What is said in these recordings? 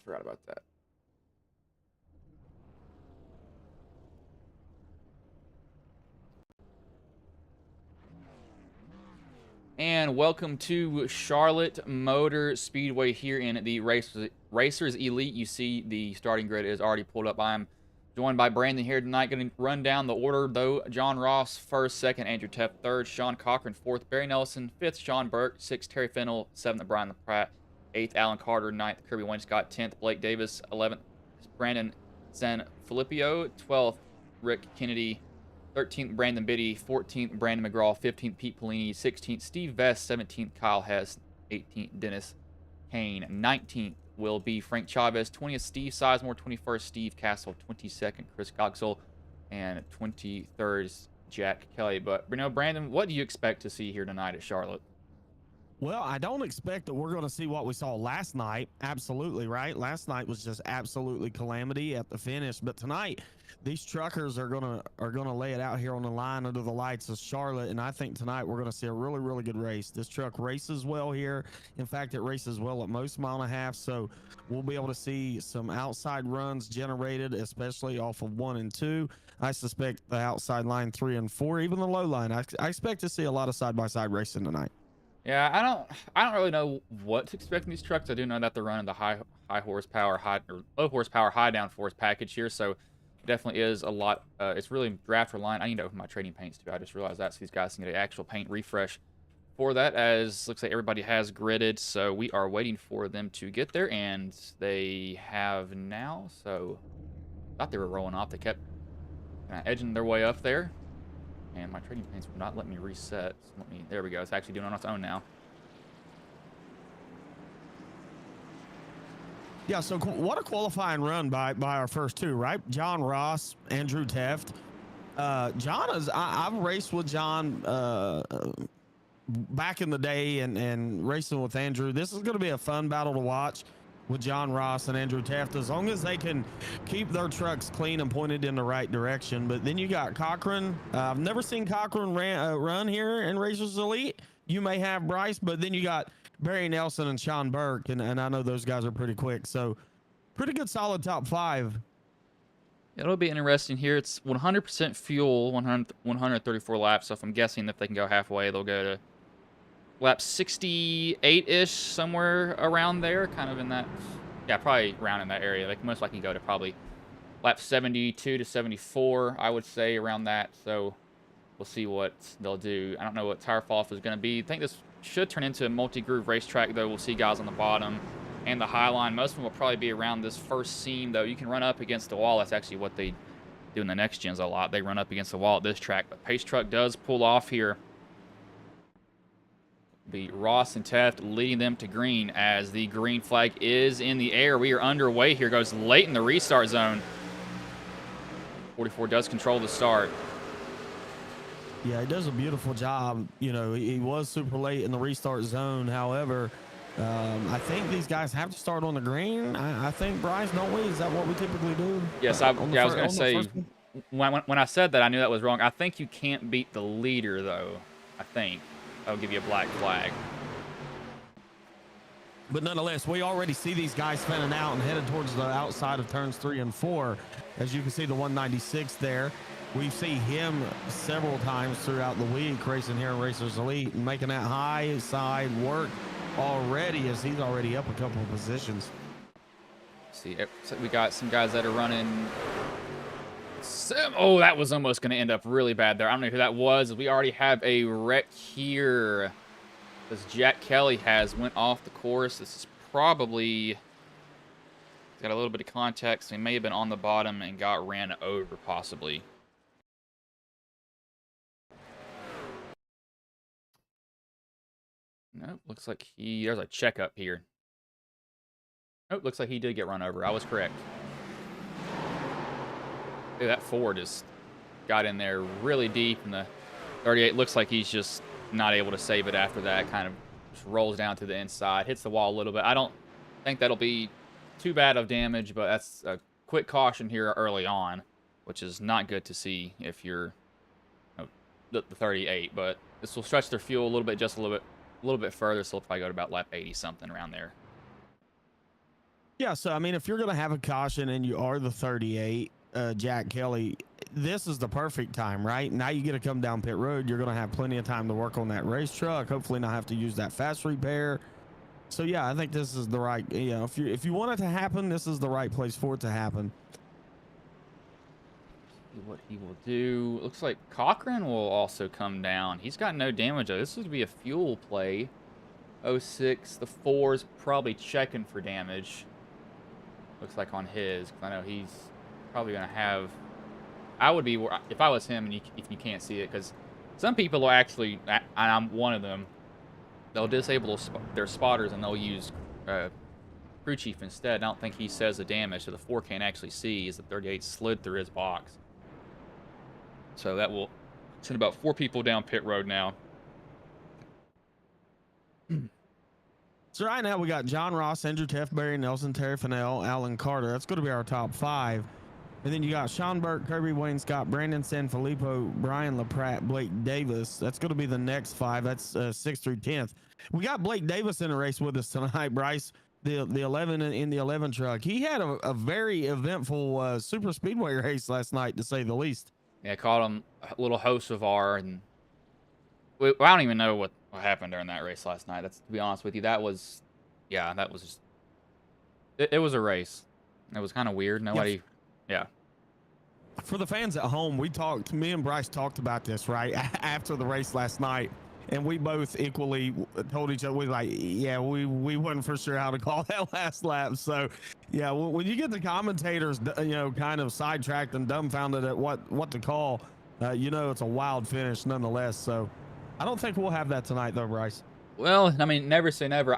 Forgot about that. And welcome to Charlotte Motor Speedway here in the Racers Elite. You see the starting grid is already pulled up. I'm joined by Brandon here tonight. Going to run down the order, though. John Ross, first. Second, Andrew Teff, third. Sean Cochran, fourth. Barry Nelson, fifth. Sean Burke, sixth. Terry Fennell, seventh. Brian LaPratt, eighth. Alan Carter, ninth. Kirby Wainscott, 10th. Blake Davis, 11th. Brandon San Filippo, 12th. Rick Kennedy, 13th, Brandon Biddy. 14th, Brandon McGraw. 15th, Pete Polini. 16th, Steve Vest. 17th, Kyle Hess. 18th, Dennis Kane. 19th will be Frank Chavez. 20th, Steve Sizemore. 21st, Steve Castle. 22nd, Chris Goxel. And 23rd, Jack Kelly. But, Brandon, what do you expect to see here tonight at Charlotte? Well, I don't expect that we're going to see what we saw last night. Absolutely, right? Last night was just absolutely calamity at the finish. But tonight, these truckers are gonna lay it out here on the line under the lights of Charlotte. And I think tonight we're going to see a really, really good race. This truck races well here. In fact, it races well at most mile and a half. So we'll be able to see some outside runs generated, especially off of 1 and 2. I suspect the outside line 3 and 4, even the low line. I expect to see a lot of side-by-side racing tonight. Yeah, I don't really know what to expect in these trucks. I do know that they're running the high horsepower, low horsepower, high downforce package here, so it definitely is a lot. It's really draft reliant. I need to open my trading paints too. I just realized that, so these guys can get an actual paint refresh for that. As looks like everybody has gridded, so we are waiting for them to get there, and they have now. So I thought they were rolling off. They kept kind of edging their way up there. And my trading paints will not let me reset. So there we go. It's actually doing it on its own now. Yeah, so what a qualifying run by our first two, right? John Ross, Andrew Teft. John is, I've raced with John back in the day and racing with Andrew. This is going to be a fun battle to watch with John Ross and Andrew Taft, as long as they can keep their trucks clean and pointed in the right direction. But then you got Cochran. I've never seen Cochran run here in Racers Elite. You may have Bryce, but then you got Barry Nelson and Sean Burke, and I know those guys are pretty quick. So pretty good solid top 5. It'll be interesting here. It's 100% fuel, 134 laps. So if I'm guessing if they can go halfway, they'll go to lap 68-ish, somewhere around there, kind of in that, yeah, probably around in that area. They can most likely go to probably lap 72 to 74, I would say, around that. So we'll see what they'll do. I don't know what tire fall off is going to be. I think this should turn into a multi-groove racetrack, though. We'll see guys on the bottom and the high line. Most of them will probably be around this first seam, though. You can run up against the wall. That's actually what they do in the next gens a lot. They run up against the wall at this track. But Pace Truck does pull off here. Be Ross and Teft leading them to green as the green flag is in the air. We are underway here. Goes late in the restart zone. 44 does control the start. Yeah, he does a beautiful job. You know, he was super late in the restart zone. However, I think these guys have to start on the green. I think, Bryce, don't we? Is that what we typically do? Yes, I was going to say, when I said that, I knew that was wrong. I think you can't beat the leader, though, I think. I'll give you a black flag. But nonetheless, we already see these guys spinning out and headed towards the outside of turns 3 and 4. As you can see, the 196 there. We see him several times throughout the week racing here in Racers Elite and making that high side work already, as he's already up a couple of positions. See, we got some guys that are running. Oh, that was almost going to end up really bad there. I don't know who that was. We already have a wreck here. As Jack Kelly has went off the course. This is probably got a little bit of context. He may have been on the bottom and got ran over, possibly. Nope, looks like there's a checkup here. Nope, looks like he did get run over. I was correct. Dude, that Ford just got in there really deep in the 38. Looks like he's just not able to save it after that. Kind of just rolls down to the inside, hits the wall a little bit. I don't think that'll be too bad of damage, but that's a quick caution here early on, which is not good to see if you're the 38. But this will stretch their fuel a little bit, just a little bit further, so they'll probably go to about lap 80 something around there. Yeah, so I mean, if you're going to have a caution and you are the 38, Jack Kelly, this is the perfect time, right? Now you get to come down pit road. You're going to have plenty of time to work on that race truck. Hopefully, not have to use that fast repair. So yeah, I think this is the right. You know, if you want it to happen, this is the right place for it to happen. See what he will do. Looks like Cochran will also come down. He's got no damage though. This would be a fuel play. Oh 06, the 4's probably checking for damage. Looks like on his, 'cause I know he's probably gonna have. I would be if I was him, and if you can't see it, because some people will actually, and I'm one of them. They'll disable their spotters and they'll use crew chief instead. I don't think he says the damage, so the 4 can't actually see as the 38 slid through his box. So that will send about 4 people down pit road now. So right now we got John Ross, Andrew Teff, Barry Nelson, Terry Fennell, Alan Carter. That's going to be our top 5. And then you got Sean Burke, Kirby Wayne Scott, Brandon Sanfilippo, Brian LaPratt, Blake Davis. That's going to be the next 5. That's 6th through 10th. We got Blake Davis in a race with us tonight, Bryce. The 11 in the 11 truck. He had a very eventful super speedway race last night, to say the least. Yeah, I called him a little Hocevar, and I don't even know what happened during that race last night. That's, to be honest with you, that was, yeah, that was just, it was a race. It was kind of weird. Nobody, yeah. For the fans at home, me and Bryce talked about this, right? After the race last night. And we both equally told each other, we wasn't for sure how to call that last lap. So, yeah, when you get the commentators, kind of sidetracked and dumbfounded at what to call, it's a wild finish nonetheless. So, I don't think we'll have that tonight, though, Bryce. Well, I mean, never say never.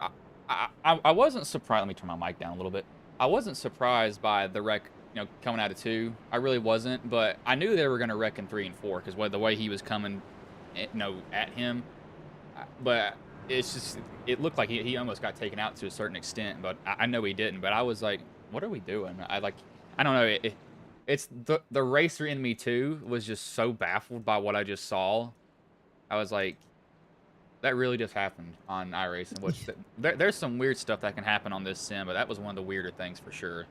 I wasn't surprised. Let me turn my mic down a little bit. I wasn't surprised by the wreck, coming out of 2. I really wasn't, but I knew they were going to wreck in 3 and 4 because the way he was coming, at him. But it's just, it looked like he almost got taken out to a certain extent, but I know he didn't. But I was like, what are we doing? I don't know. It's the racer in me too was just so baffled by what I just saw. I was like, that really just happened on iRacing. Which there's some weird stuff that can happen on this sim, but that was one of the weirder things for sure.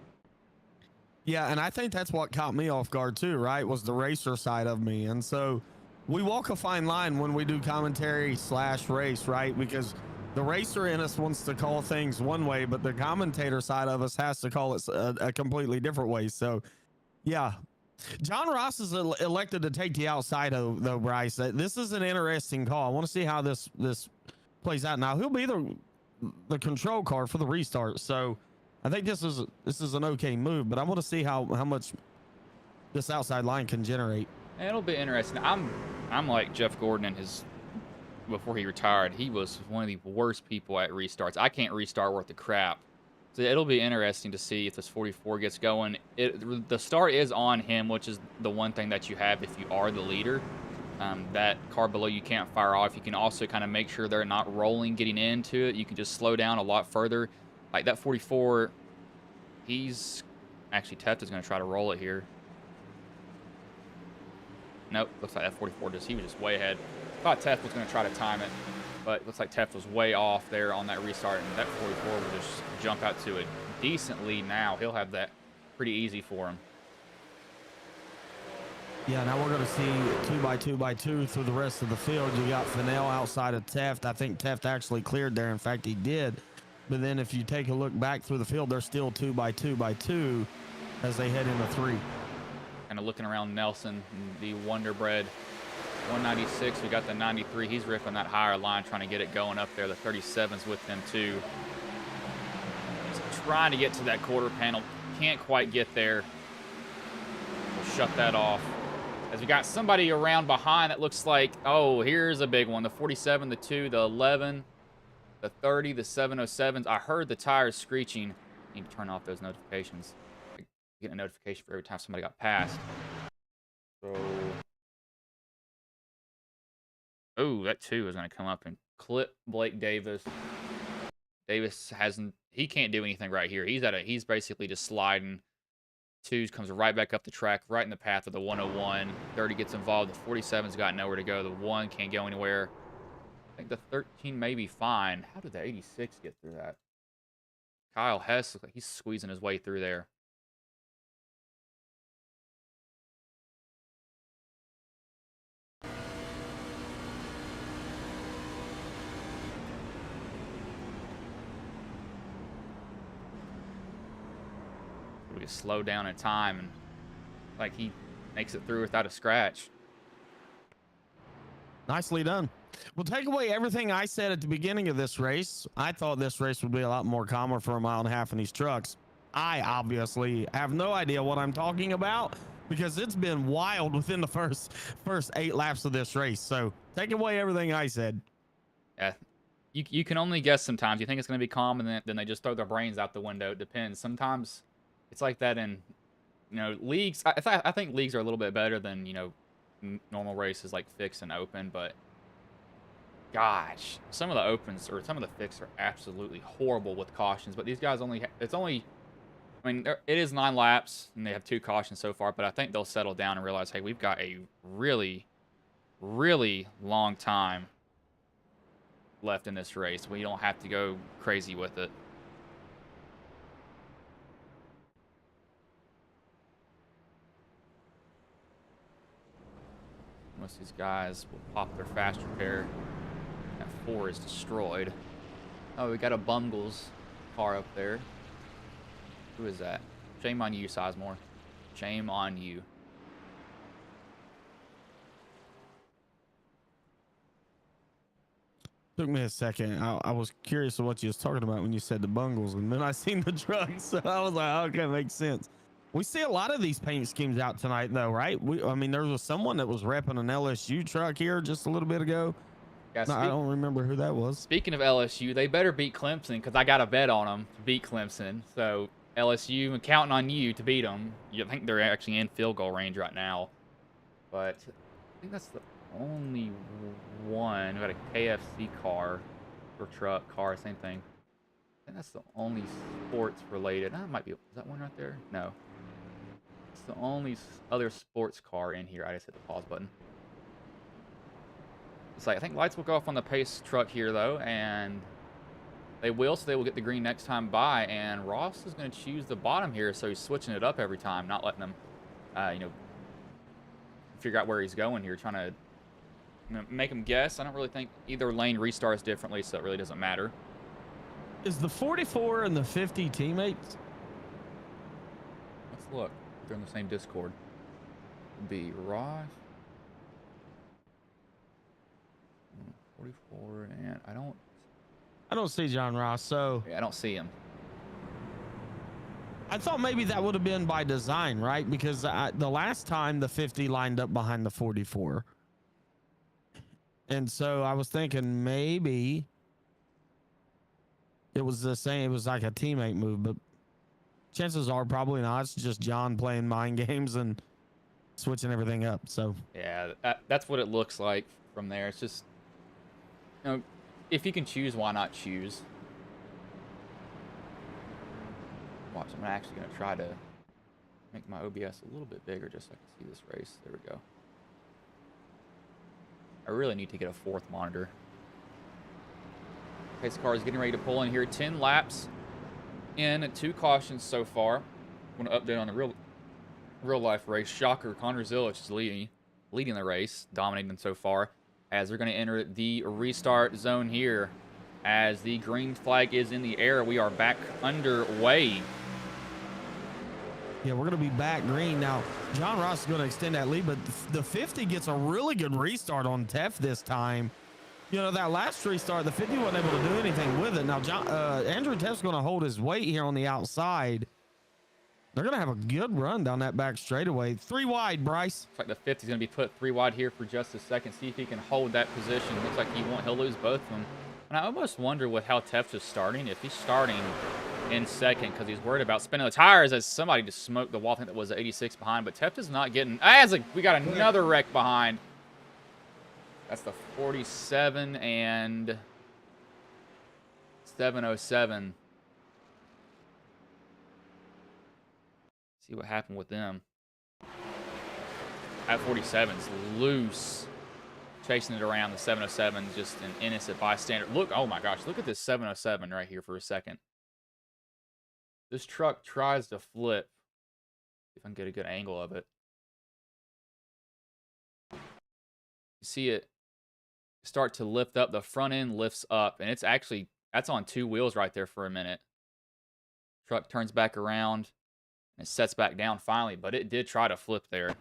Yeah, and I think that's what caught me off guard too, right? Was the racer side of me. And so we walk a fine line when we do commentary / race, right? Because the racer in us wants to call things one way, but the commentator side of us has to call it a completely different way. So, yeah. John Ross is elected to take the outside, though, Bryce. This is an interesting call. I want to see how this plays out. Now, he'll be the control car for the restart. So, I think this is an okay move, but I want to see how much this outside line can generate. It'll be interesting. I'm like Jeff Gordon and before he retired, he was one of the worst people at restarts. I can't restart worth the crap. So it'll be interesting to see if this 44 gets going. The start is on him, which is the one thing that you have if you are the leader. That car below you can't fire off. You can also kind of make sure they're not rolling getting into it. You can just slow down a lot further. Like that 44, he's actually Teft is going to try to roll it here. Nope, looks like that 44 he was just way ahead. Thought Teff was going to try to time it, but it looks like Teff was way off there on that restart, and that 44 will just jump out to a decent lead now. He'll have that pretty easy for him. Yeah, now we're going to see 2x2x2 through the rest of the field. You got Fennell outside of Teft. I think Teft actually cleared there. In fact, he did. But then if you take a look back through the field, they're still 2x2x2 as they head into 3. Kind of looking around Nelson, the Wonder Bread 196. We got the 93. He's ripping that higher line, trying to get it going up there. The 37's with him too. He's trying to get to that quarter panel. Can't quite get there. We'll shut that off. As we got somebody around behind that looks like, oh, here's a big one. The 47, the 2, the 11, the 30, the 707s. I heard the tires screeching. Need to turn off those notifications. Getting a notification for every time somebody got passed. So, oh, that 2 is going to come up and clip Blake Davis. Davis he can't do anything right here. He's basically just sliding. 2 comes right back up the track, right in the path of the 101. 30 gets involved. The 47's got nowhere to go. The 1 can't go anywhere. I think the 13 may be fine. How did the 86 get through that? Kyle Hess, looks like he's squeezing his way through there. We slow down in time, and like he makes it through without a scratch. Nicely done. Well, take away everything I said at the beginning of this race. I thought this race would be a lot more calmer for a mile and a half in these trucks. I obviously have no idea what I'm talking about because it's been wild within the first 8 laps of this race. So take away everything I said. Yeah, you can only guess sometimes. You think it's going to be calm, and then they just throw their brains out the window. It depends. Sometimes it's like that in leagues. I think leagues are a little bit better than normal races like fixed and open, but gosh, some of the opens or some of the fixed are absolutely horrible with cautions. But these guys it's only. I mean, it is 9 laps, and they have 2 cautions so far, but I think they'll settle down and realize, hey, we've got a really, really long time left in this race. We don't have to go crazy with it. Most of these guys will pop their fast repair. That 4 is destroyed. Oh, we got a Bungles car up there. Who is that? Shame on you, Sizemore. Shame on you. Took me a second. I was curious of what you was talking about when you said the Bungles, and then I seen the trucks, so I was like, okay, makes sense. We see a lot of these paint schemes out tonight, though, right? I mean, there was someone that was repping an LSU truck here just a little bit ago. Yeah, No, I don't remember who that was. Speaking of LSU, they better beat Clemson because I got a bet on them to beat Clemson. So LSU, I'm counting on you to beat them. You think they're actually in field goal range right now, but I think that's the only one. We got a KFC car or car, same thing. I think that's the only sports related. That might be. Is that one right there? No. It's the only other sports car in here. I just hit the pause button. It's like I think lights will go off on the pace truck here though, and they will, so they will get the green next time by. And Ross is going to choose the bottom here, so he's switching it up every time, not letting them, figure out where he's going here, trying to make him guess. I don't really think either lane restarts differently, so it really doesn't matter. Is the 44 and the 50 teammates? Let's look. They're in the same Discord. It'll be Ross, 44, and I don't see John Ross, so I don't see him. I thought maybe that would have been by design, right? Because the last time the 50 lined up behind the 44. And so I was thinking maybe it was the same. It was like a teammate move, but chances are probably not. It's just John playing mind games and switching everything up. So yeah, that's what it looks like from there. It's just, if you can choose, why not choose? Watch, I'm actually going to try to make my OBS a little bit bigger just so I can see this race. There we go. I really need to get a 4th monitor. Pace car is getting ready to pull in here. 10 laps in, 2 cautions so far. I want to update on the real life race. Shocker, Connor Zilich is leading the race, dominating so far, as they're going to enter the restart zone here. As the green flag is in the air, we are back underway. Yeah, we're going to be back green. Now, John Ross is going to extend that lead, but the 50 gets a really good restart on Teff this time. That last restart, the 50 wasn't able to do anything with it. Now, Andrew Teff's going to hold his weight here on the outside. They're going to have a good run down that back straightaway. 3 wide, Bryce. Looks like the 50 is going to be put 3 wide here for just a second. See if he can hold that position. Looks like he'll lose both of them. And I almost wonder with how Teff is starting, if he's starting in second because he's worried about spinning the tires, as somebody just smoked the wall. I think that was the 86 behind, but Teff is not getting. We got another wreck behind. That's the 47 and 707. See what happened with them. At 47's loose, chasing it around. The 707 just an innocent bystander. Look, oh my gosh, look at this 707 right here for a second. This truck tries to flip. If I can get a good angle of it. You see it start to lift up. The front end lifts up, and it's actually, that's on 2 wheels right there for a minute. Truck turns back around and sets back down finally, but it did try to flip there.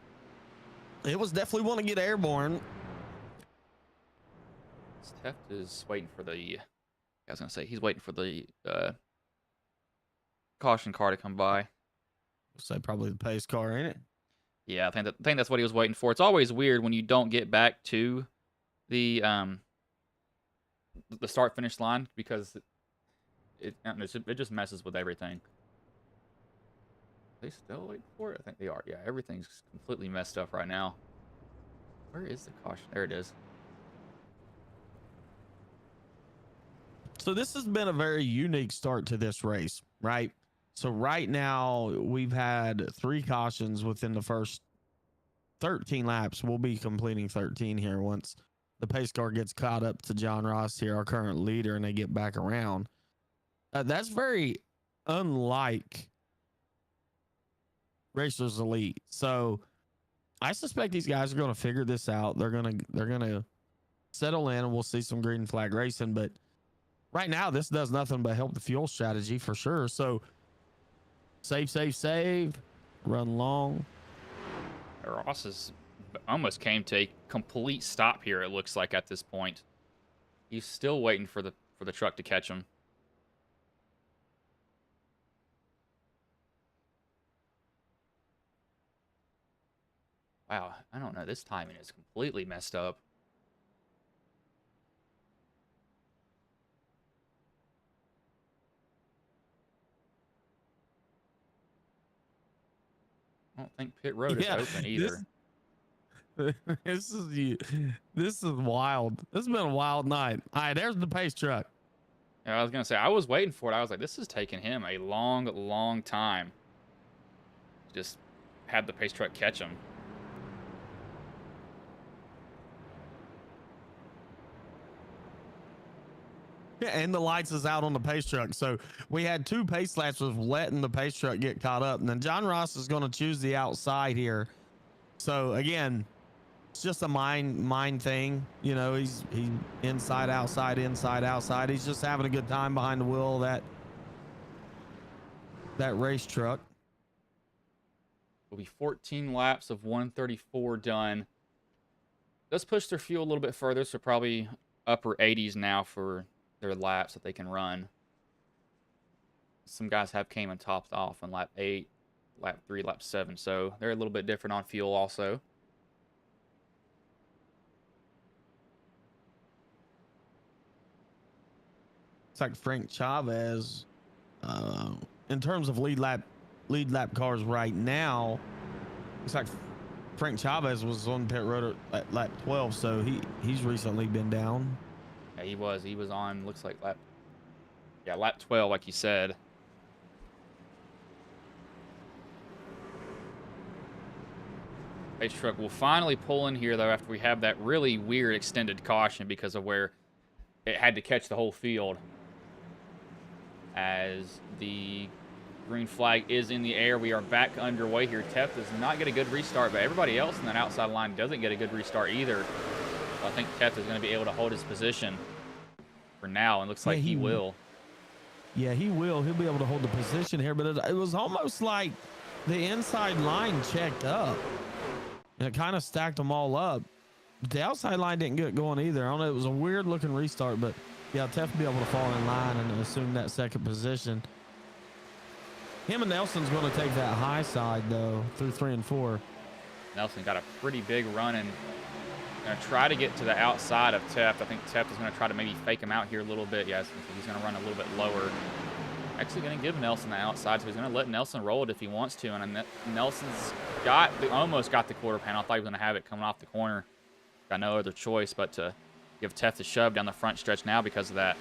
It was definitely want to get airborne. Steph is waiting for the, I was gonna say he's waiting for the caution car to come by. Say probably the pace car, ain't it? Yeah, I think that's what he was waiting for. It's always weird when you don't get back to the start finish line, because it just messes with everything. Are they still waiting for it? I think they are. Yeah, everything's completely messed up right now. Where is the caution? There it is. So this has been a very unique start to this race, right? So right now we've had 3 cautions within the first 13 laps. We'll be completing 13 here once the pace car gets caught up to John Ross here, our current leader, and they get back around. That's very unlike Racers Elite. So I suspect these guys are going to figure this out. They're going to settle in, and we'll see some green flag racing. But right now, this does nothing but help the fuel strategy for sure. So save, run long. Ross is almost came to a complete stop here, it looks like, at this point. He's still waiting for the truck to catch him. Wow, I don't know. This timing is completely messed up. I don't think pit road is open either. This is wild. This has been a wild night. All right, there's the pace truck. Yeah, I was gonna say, I was waiting for it. I was like, this is taking him a long time. Just had the pace truck catch him. Yeah, and the lights is out on the pace truck. So we had 2 pace laps with letting the pace truck get caught up. And then John Ross is going to choose the outside here. So again, it's just a mind thing. You know, he's inside, outside. He's just having a good time behind the wheel of that race truck. Will be 14 laps of 134 done. Let's push their fuel a little bit further, so probably upper 80s now for their laps that they can run. Some guys have came and topped off on lap 8, lap 3, lap 7, so they're a little bit different on fuel also. It's like Frank Chavez, in terms of lead lap cars right now. It's like Frank Chavez was on pit road at lap 12, so he's recently been down. Yeah, he was on, looks like lap 12, like you said. Pace truck will finally pull in here, though, after we have that really weird extended caution because of where it had to catch the whole field. As the green flag is in the air, we are back underway here. Tef does not get a good restart, but everybody else in that outside line doesn't get a good restart either. So I think Tef is going to be able to hold his position for now, and looks like he will. Yeah, he will. He'll be able to hold the position here, but it was almost like the inside line checked up. And it kind of stacked them all up. But the outside line didn't get going either. I don't know. It was a weird looking restart, but yeah, Tef will be able to fall in line and assume that second position. Him and Nelson's going to take that high side, though, through 3 and 4. Nelson got a pretty big run and going to try to get to the outside of Tef. I think Tef is going to try to maybe fake him out here a little bit. Yes, he's going to run a little bit lower. Actually going to give Nelson the outside, so he's going to let Nelson roll it if he wants to. And Nelson's almost got the quarter panel. I thought he was going to have it coming off the corner. Got no other choice but to give Tef the shove down the front stretch now because of that.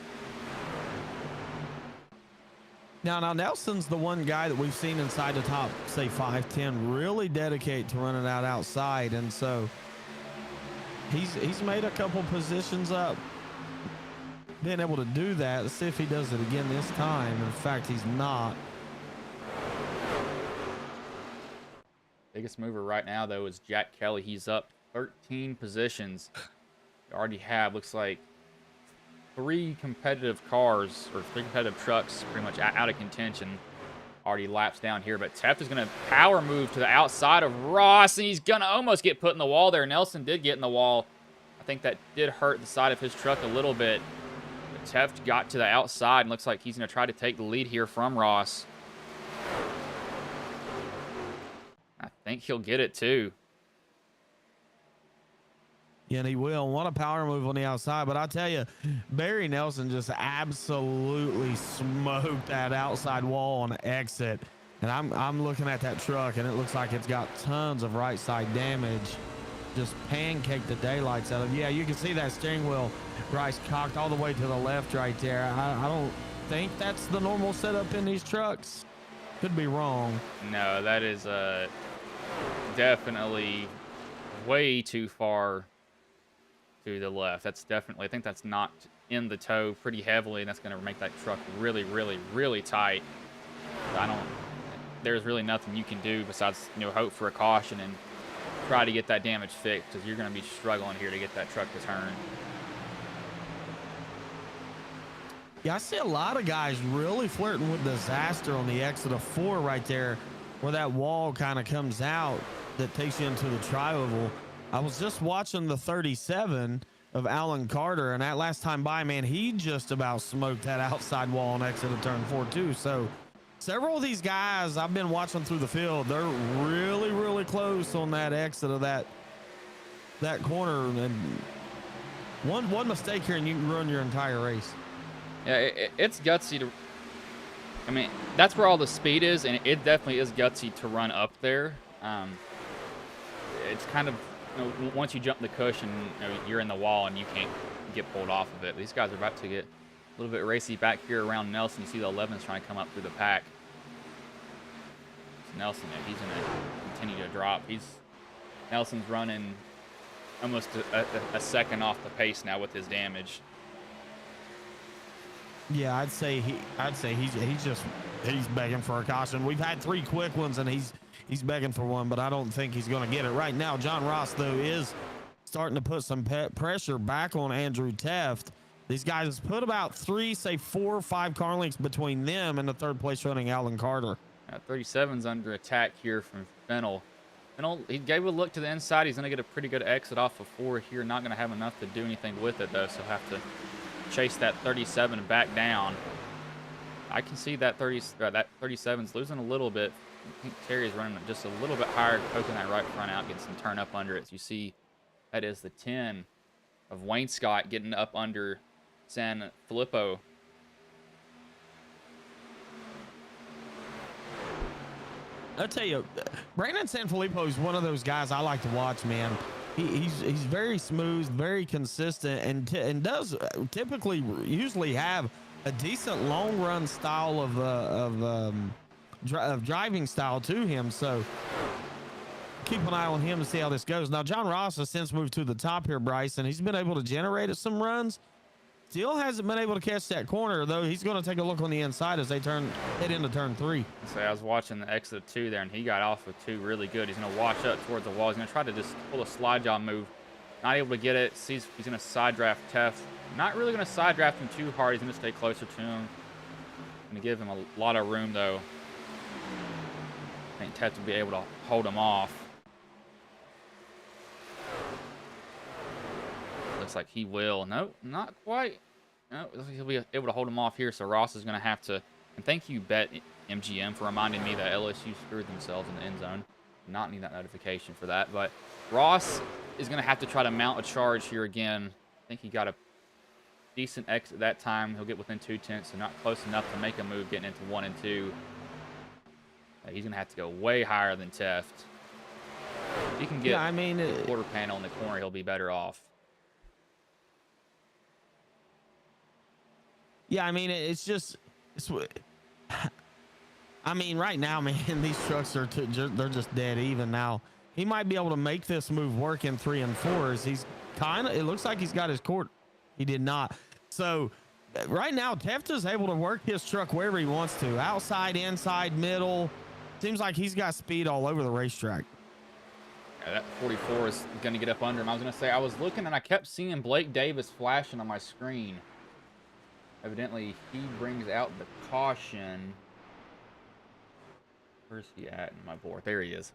Now Nelson's the one guy that we've seen inside the top, say 5-10, really dedicate to running out outside, and so he's made a couple positions up, being able to do that. Let's see if he does it again this time. In fact, he's not. Biggest mover right now, though, is Jack Kelly. He's up 13 positions. We already have, looks like, 3 competitive cars, or 3 competitive trucks pretty much out of contention. Already laps down here, but Teft is going to power move to the outside of Ross, and he's going to almost get put in the wall there. Nelson did get in the wall. I think that did hurt the side of his truck a little bit. But Teft got to the outside, and looks like he's going to try to take the lead here from Ross. I think he'll get it, too. Yeah, and he will. Want a power move on the outside, but I tell you, Barry Nelson just absolutely smoked that outside wall on the exit. And I'm looking at that truck, and it looks like it's got tons of right side damage. Just pancaked the daylights out of it. Yeah, you can see that steering wheel, Bryce, cocked all the way to the left right there. I don't think that's the normal setup in these trucks. Could be wrong. No, that is definitely way too far to the left. That's definitely, I think that's knocked in the toe pretty heavily, and that's going to make that truck really, really, really tight. There's really nothing you can do besides, hope for a caution and try to get that damage fixed, because you're going to be struggling here to get that truck to turn. Yeah, I see a lot of guys really flirting with disaster on the exit of 4 right there, where that wall kind of comes out that takes you into the tri-oval. I was just watching the 37 of Alan Carter, and that last time by, man, he just about smoked that outside wall on exit of turn 4 too. So several of these guys I've been watching through the field, they're really, really close on that exit of that corner. And one mistake here and you can ruin your entire race. Yeah, it's gutsy to, I mean, that's where all the speed is, and it definitely is gutsy to run up there. It's kind of, once you jump the cushion, you're in the wall and you can't get pulled off of it. These guys are about to get a little bit racy back here around Nelson. You see the 11s trying to come up through the pack. It's Nelson, he's going to continue to drop. Nelson's running almost a second off the pace now with his damage. Yeah, I'd say he's begging for a caution. We've had 3 quick ones, and he's begging for one, but I don't think he's going to get it right now. John Ross, though, is starting to put some pressure back on Andrew Teft. These guys put about 3, say 4 or 5 car lengths between them and the 3rd place running Alan Carter. 37's under attack here from Fennell. Fennell, he gave a look to the inside. He's going to get a pretty good exit off of 4 here. Not going to have enough to do anything with it, though, so he'll have to chase that 37 back down. I can see that 37's losing a little bit. I think Terry's running just a little bit higher, poking that right front out, getting some turn up under it. So you see that is the 10 of Wayne Scott getting up under San Filippo. I'll tell you, Brandon Sanfilippo is one of those guys I like to watch, man. He's very smooth, very consistent, and does typically usually have a decent long run style of driving style to him. So keep an eye on him to see how this goes. Now, John Ross has since moved to the top here, Bryce, and he's been able to generate some runs. Still hasn't been able to catch that corner, though. He's going to take a look on the inside as they head into turn 3. So I was watching the exit of 2 there, and he got off of 2 really good. He's going to wash up towards the wall. He's going to try to just pull a slide jaw move. Not able to get it. He's going to side draft Teft. Not really going to side draft him too hard. He's going to stay closer to him. Going to give him a lot of room, though. I think Teft will be able to hold him off. Looks like he will. No, not quite. No, he'll be able to hold him off here. So Ross is going to have to. And thank you, Bet MGM, for reminding me that LSU screwed themselves in the end zone. Not need that notification for that. But Ross is going to have to try to mount a charge here again. I think he got a decent exit that time. He'll get within 2/10, so not close enough to make a move getting into 1 and 2. He's going to have to go way higher than Teft. If he can get the quarter panel in the corner, he'll be better off. Yeah, I mean, I mean, right now, man, these trucks are they're just dead even now. He might be able to make this move work in 3 and 4s. He's it looks like he's got his quarter. He did not. So right now, Teft is able to work his truck wherever he wants to. Outside, inside, middle. Seems like he's got speed all over the racetrack. That 44 is going to get up under him. I was going to say, I was looking and I kept seeing Blake Davis flashing on my screen. Evidently, he brings out the caution. Where's he at in my board? There he is.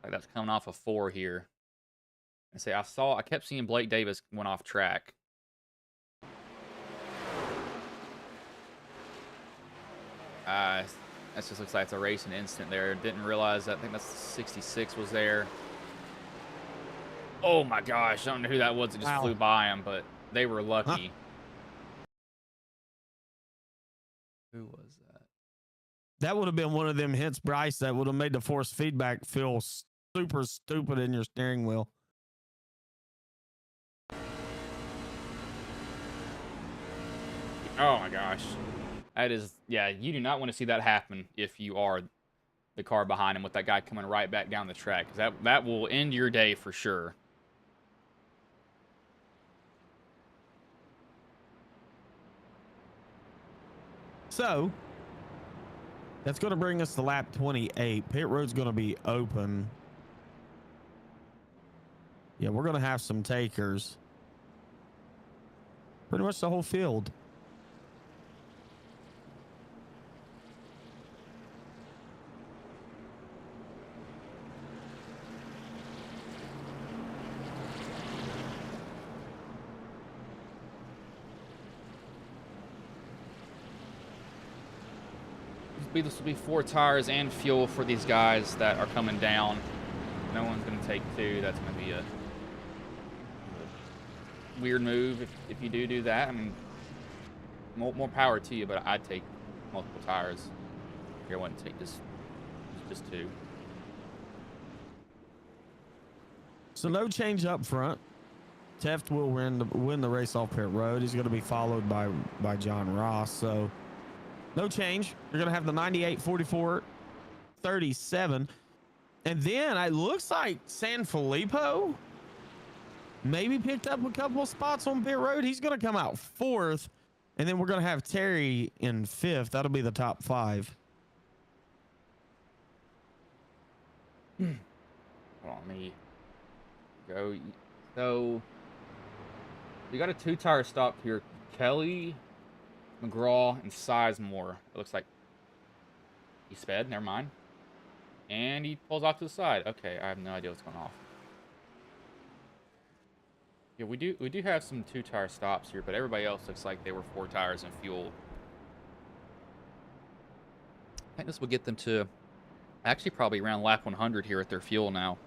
Like that's coming off a 4 here. I say, I kept seeing Blake Davis went off track. That just looks like it's a racing incident there. Didn't realize that. I think that's 66 was there. Oh my gosh, I don't know who that was. It just flew by him, but they were lucky. Who was that? That would have been one of them hits, Bryce, that would have made the force feedback feel super stupid in your steering wheel. Oh my gosh. That is, yeah, you do not want to see that happen if you are the car behind him with that guy coming right back down the track. Because that will end your day for sure. So, that's going to bring us to lap 28. Pit road's going to be open. Yeah, we're going to have some takers. Pretty much the whole field. This will be 4 tires and fuel for these guys that are coming down. No one's going to take 2. That's going to be a weird move if you do that. I mean, more power to you, but I'd take multiple tires. Here, I wouldn't take just 2. So no change up front. Teft will win the race off pit road. He's going to be followed by John Ross. So no change. You're going to have the 98, 44, 37. And then it looks like San Filippo maybe picked up a couple of spots on pit road. He's going to come out 4th. And then we're going to have Terry in 5th. That'll be the top 5. Hold on, let me go. So we got a 2-tire stop here. Kelly, McGraw, and Sizemore. It looks like he sped. Never mind. And he pulls off to the side. Okay, I have no idea what's going on. Yeah, we do have some 2-tire stops here, but everybody else looks like they were 4 tires and fuel. I think this will get them to actually probably around lap 100 here at their fuel now.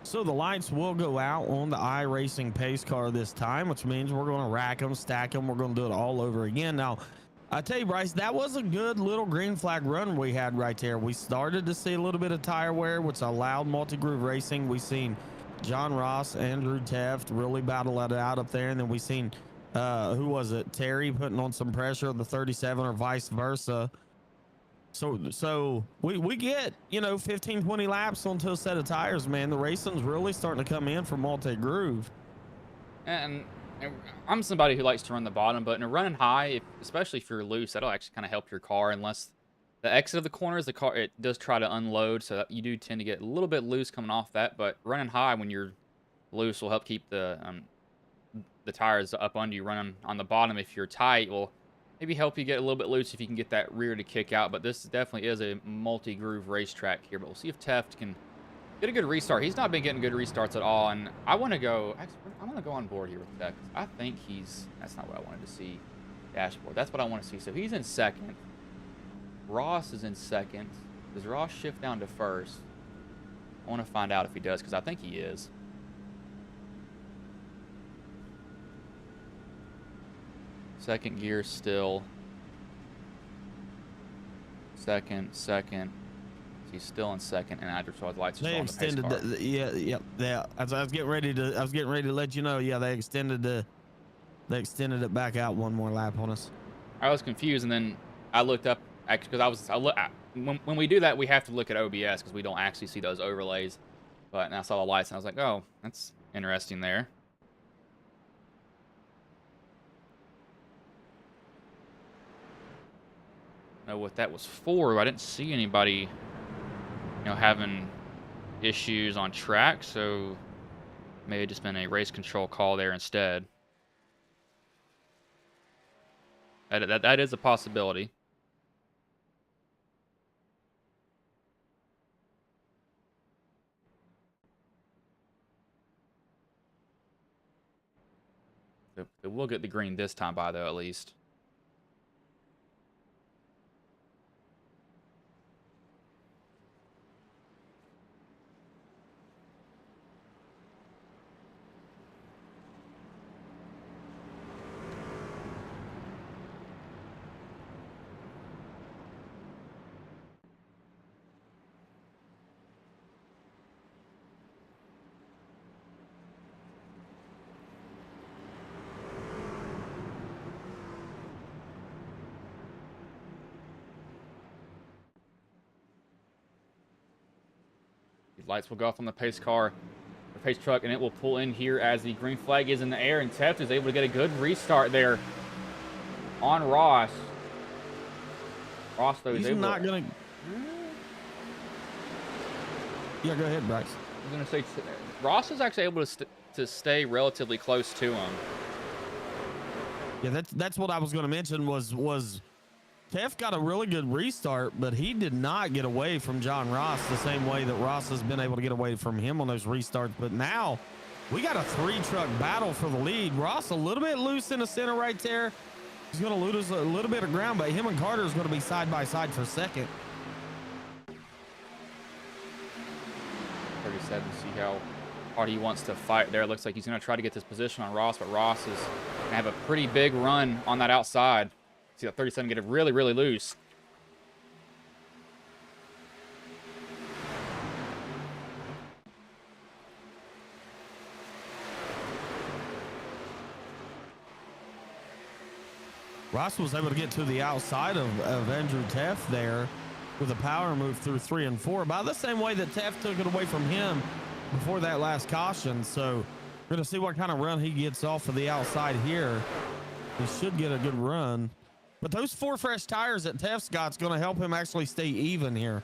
So the lights will go out on the iRacing pace car this time, which means we're going to rack them, stack them. We're going to do it all over again. Now, I tell you, Bryce, that was a good little green flag run we had right there. We started to see a little bit of tire wear, which allowed multi-groove racing. We seen John Ross, Andrew Teft really battle it out up there. And then we seen, who was it? Terry putting on some pressure on the 37 or vice versa. So we get, 15, 20 laps onto a set of tires, man. The racing's really starting to come in for multi-groove. And I'm somebody who likes to run the bottom, but in a running high, especially if you're loose, that'll actually kind of help your car. Unless the exit of the corners, the car, it does try to unload, so you do tend to get a little bit loose coming off that. But running high when you're loose will help keep the tires up under you. Running on the bottom, if you're tight, will maybe help you get a little bit loose if you can get that rear to kick out. But this definitely is a multi-groove racetrack here. But we'll see if Teft can get a good restart. He's not been getting good restarts at all. And I want to go on board here with Teft. I think that's not what I wanted to see. Dashboard. That's what I want to see. So he's in 2nd. Ross is in 2nd. Does Ross shift down to 1st? I want to find out if he does, because I think he is. Second gear still. Second. He's still in 2nd, and I just saw the lights. They extended yeah. I was getting ready to let you know. Yeah, they extended it back out one more lap on us. I was confused, and then I looked up actually because when we do that, we have to look at OBS because we don't actually see those overlays. But and I saw the lights, and I was like, oh, that's interesting there. know what that was for. I didn't see anybody, having issues on track, so may have just been a race control call there instead. That is a possibility. It will get the green this time by, though, at least. These lights will go off on the pace car, the pace truck, and it will pull in here as the green flag is in the air, and Teft is able to get a good restart there on Ross. Ross, though, he's not gonna. Yeah, go ahead, Bryce. I was gonna say Ross is actually able to stay relatively close to him. Yeah, that's what I was going to mention was Tef got a really good restart, but he did not get away from John Ross the same way that Ross has been able to get away from him on those restarts. But now we got a 3-truck battle for the lead. Ross a little bit loose in the center right there. He's going to lose a little bit of ground, but him and Carter is going to be side by side for second. 37, see how hard he wants to fight there. Looks like he's going to try to get this position on Ross, but Ross is going to have a pretty big run on that outside. See that 37 get it really, really loose. Ross was able to get to the outside of Andrew Teff there with a power move through 3 and 4, about the same way that Teff took it away from him before that last caution. So we're going to see what kind of run he gets off of the outside here. He should get a good run. But those 4 fresh tires that Teff's got's going to help him actually stay even here.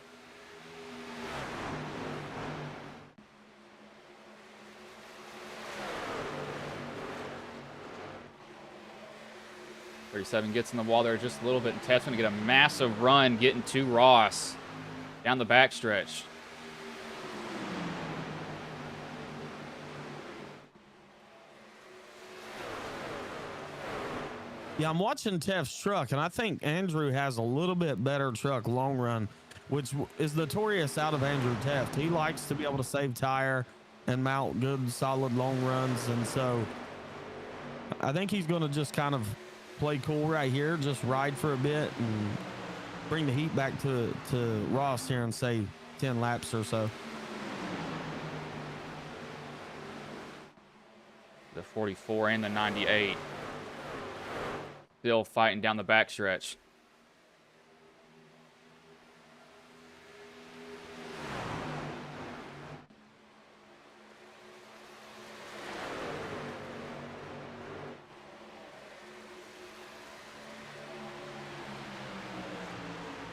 .37 gets in the wall there just a little bit, and Teff's going to get a massive run getting to Ross down the backstretch. Yeah, I'm watching Teff's truck, and I think Andrew has a little bit better truck long run, which is notorious out of Andrew Teff. He likes to be able to save tire and mount good, solid long runs, and so I think he's going to just kind of play cool right here, just ride for a bit and bring the heat back to Ross here and say 10 laps or so. The 44 and the 98. Still fighting down the backstretch.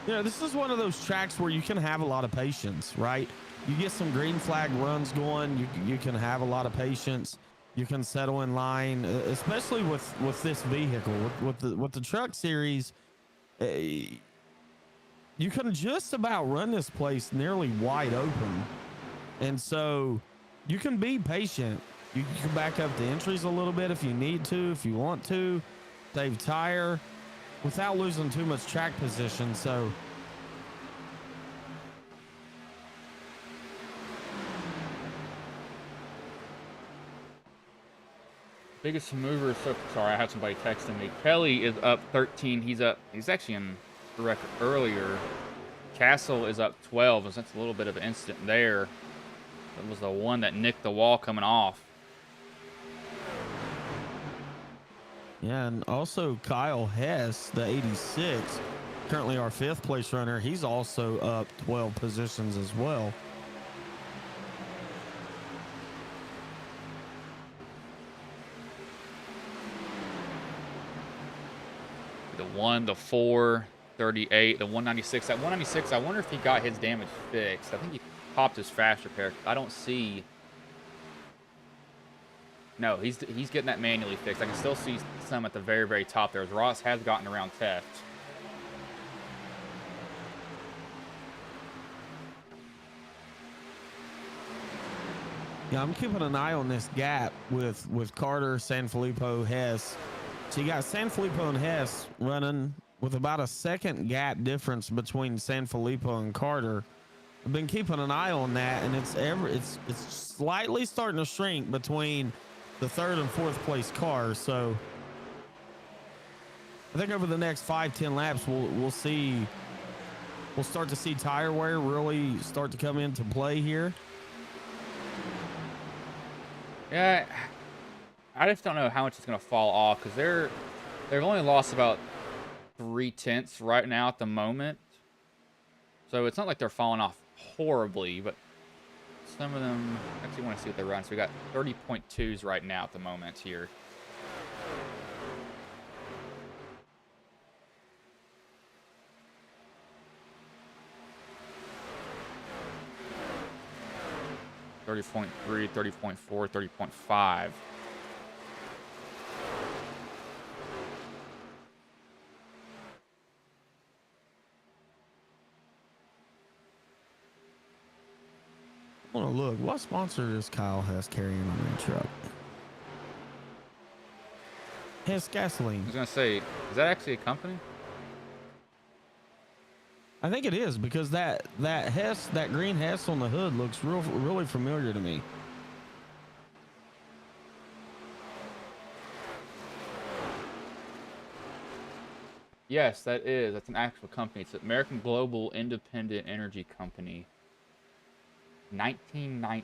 Yeah, this is one of those tracks where you can have a lot of patience, right? You get some green flag runs going, you can have a lot of patience. You can settle in line, especially with this vehicle, with the truck series. You can just about run this place nearly wide open, and so you can be patient. You can back up the entries a little bit if you need to, if you want to, save tire without losing too much track position. So Biggest mover. So sorry, I had somebody texting me. Kelly is up 13. He's actually in the record earlier. Castle is up 12. So that's a little bit of an incident there. That was the one that nicked the wall coming off. yeah, and also Kyle Hess, the 86, currently our 5th place runner. He's also up 12 positions as well. The 1, the 4, 38, the 196. That 196, I wonder if he got his damage fixed. I think he popped his fast repair. I don't see. No, he's getting that manually fixed. I can still see some at the very, very top there. As Ross has gotten around theft. Yeah, I'm keeping an eye on this gap with Carter, Sanfilippo, Hess. So you got Sanfilippo and Hess running with about a second gap difference between Sanfilippo and Carter. I've been keeping an eye on that, and it's slightly starting to shrink between the third and fourth place cars. So I think over the next 5-10 laps, we'll start to see tire wear really start to come into play here. Yeah, I just don't know how much it's going to fall off because they've only lost about 3/10 right now at the moment. So it's not like they're falling off horribly, but some of them actually want to see what they run. So we got 30.2s right now at the moment here. .3, 30.4, 30.5. I want to look. What sponsor is Kyle Hess carrying on that truck? Hess Gasoline. I was going to say, is that actually a company? I think it is because that Hess, that green Hess on the hood looks really familiar to me. Yes, that is. That's an actual company. It's American Global Independent Energy Company. 1919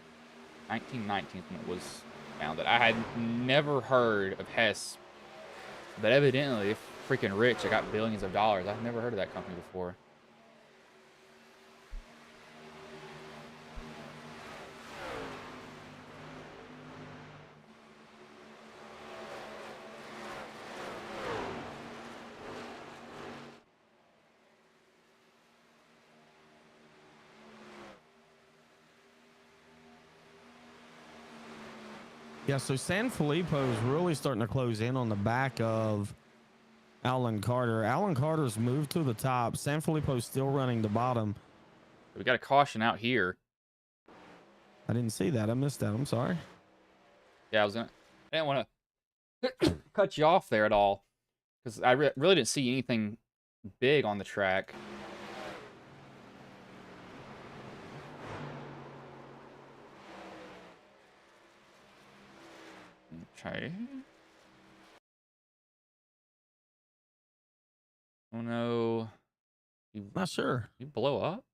when it was founded. I had never heard of Hess, but evidently they're freaking rich. They got billions of dollars. I've never heard of that company before. Yeah, so Sanfilippo is really starting to close in on the back of Alan Carter. Alan Carter's moved to the top. Sanfilippo's still running the bottom. We got a caution out here. I didn't see that. I missed that. I'm sorry. Yeah, I didn't want to cut you off there at all because I really didn't see anything big on the track. Okay. Oh no. Not sure. You blow up?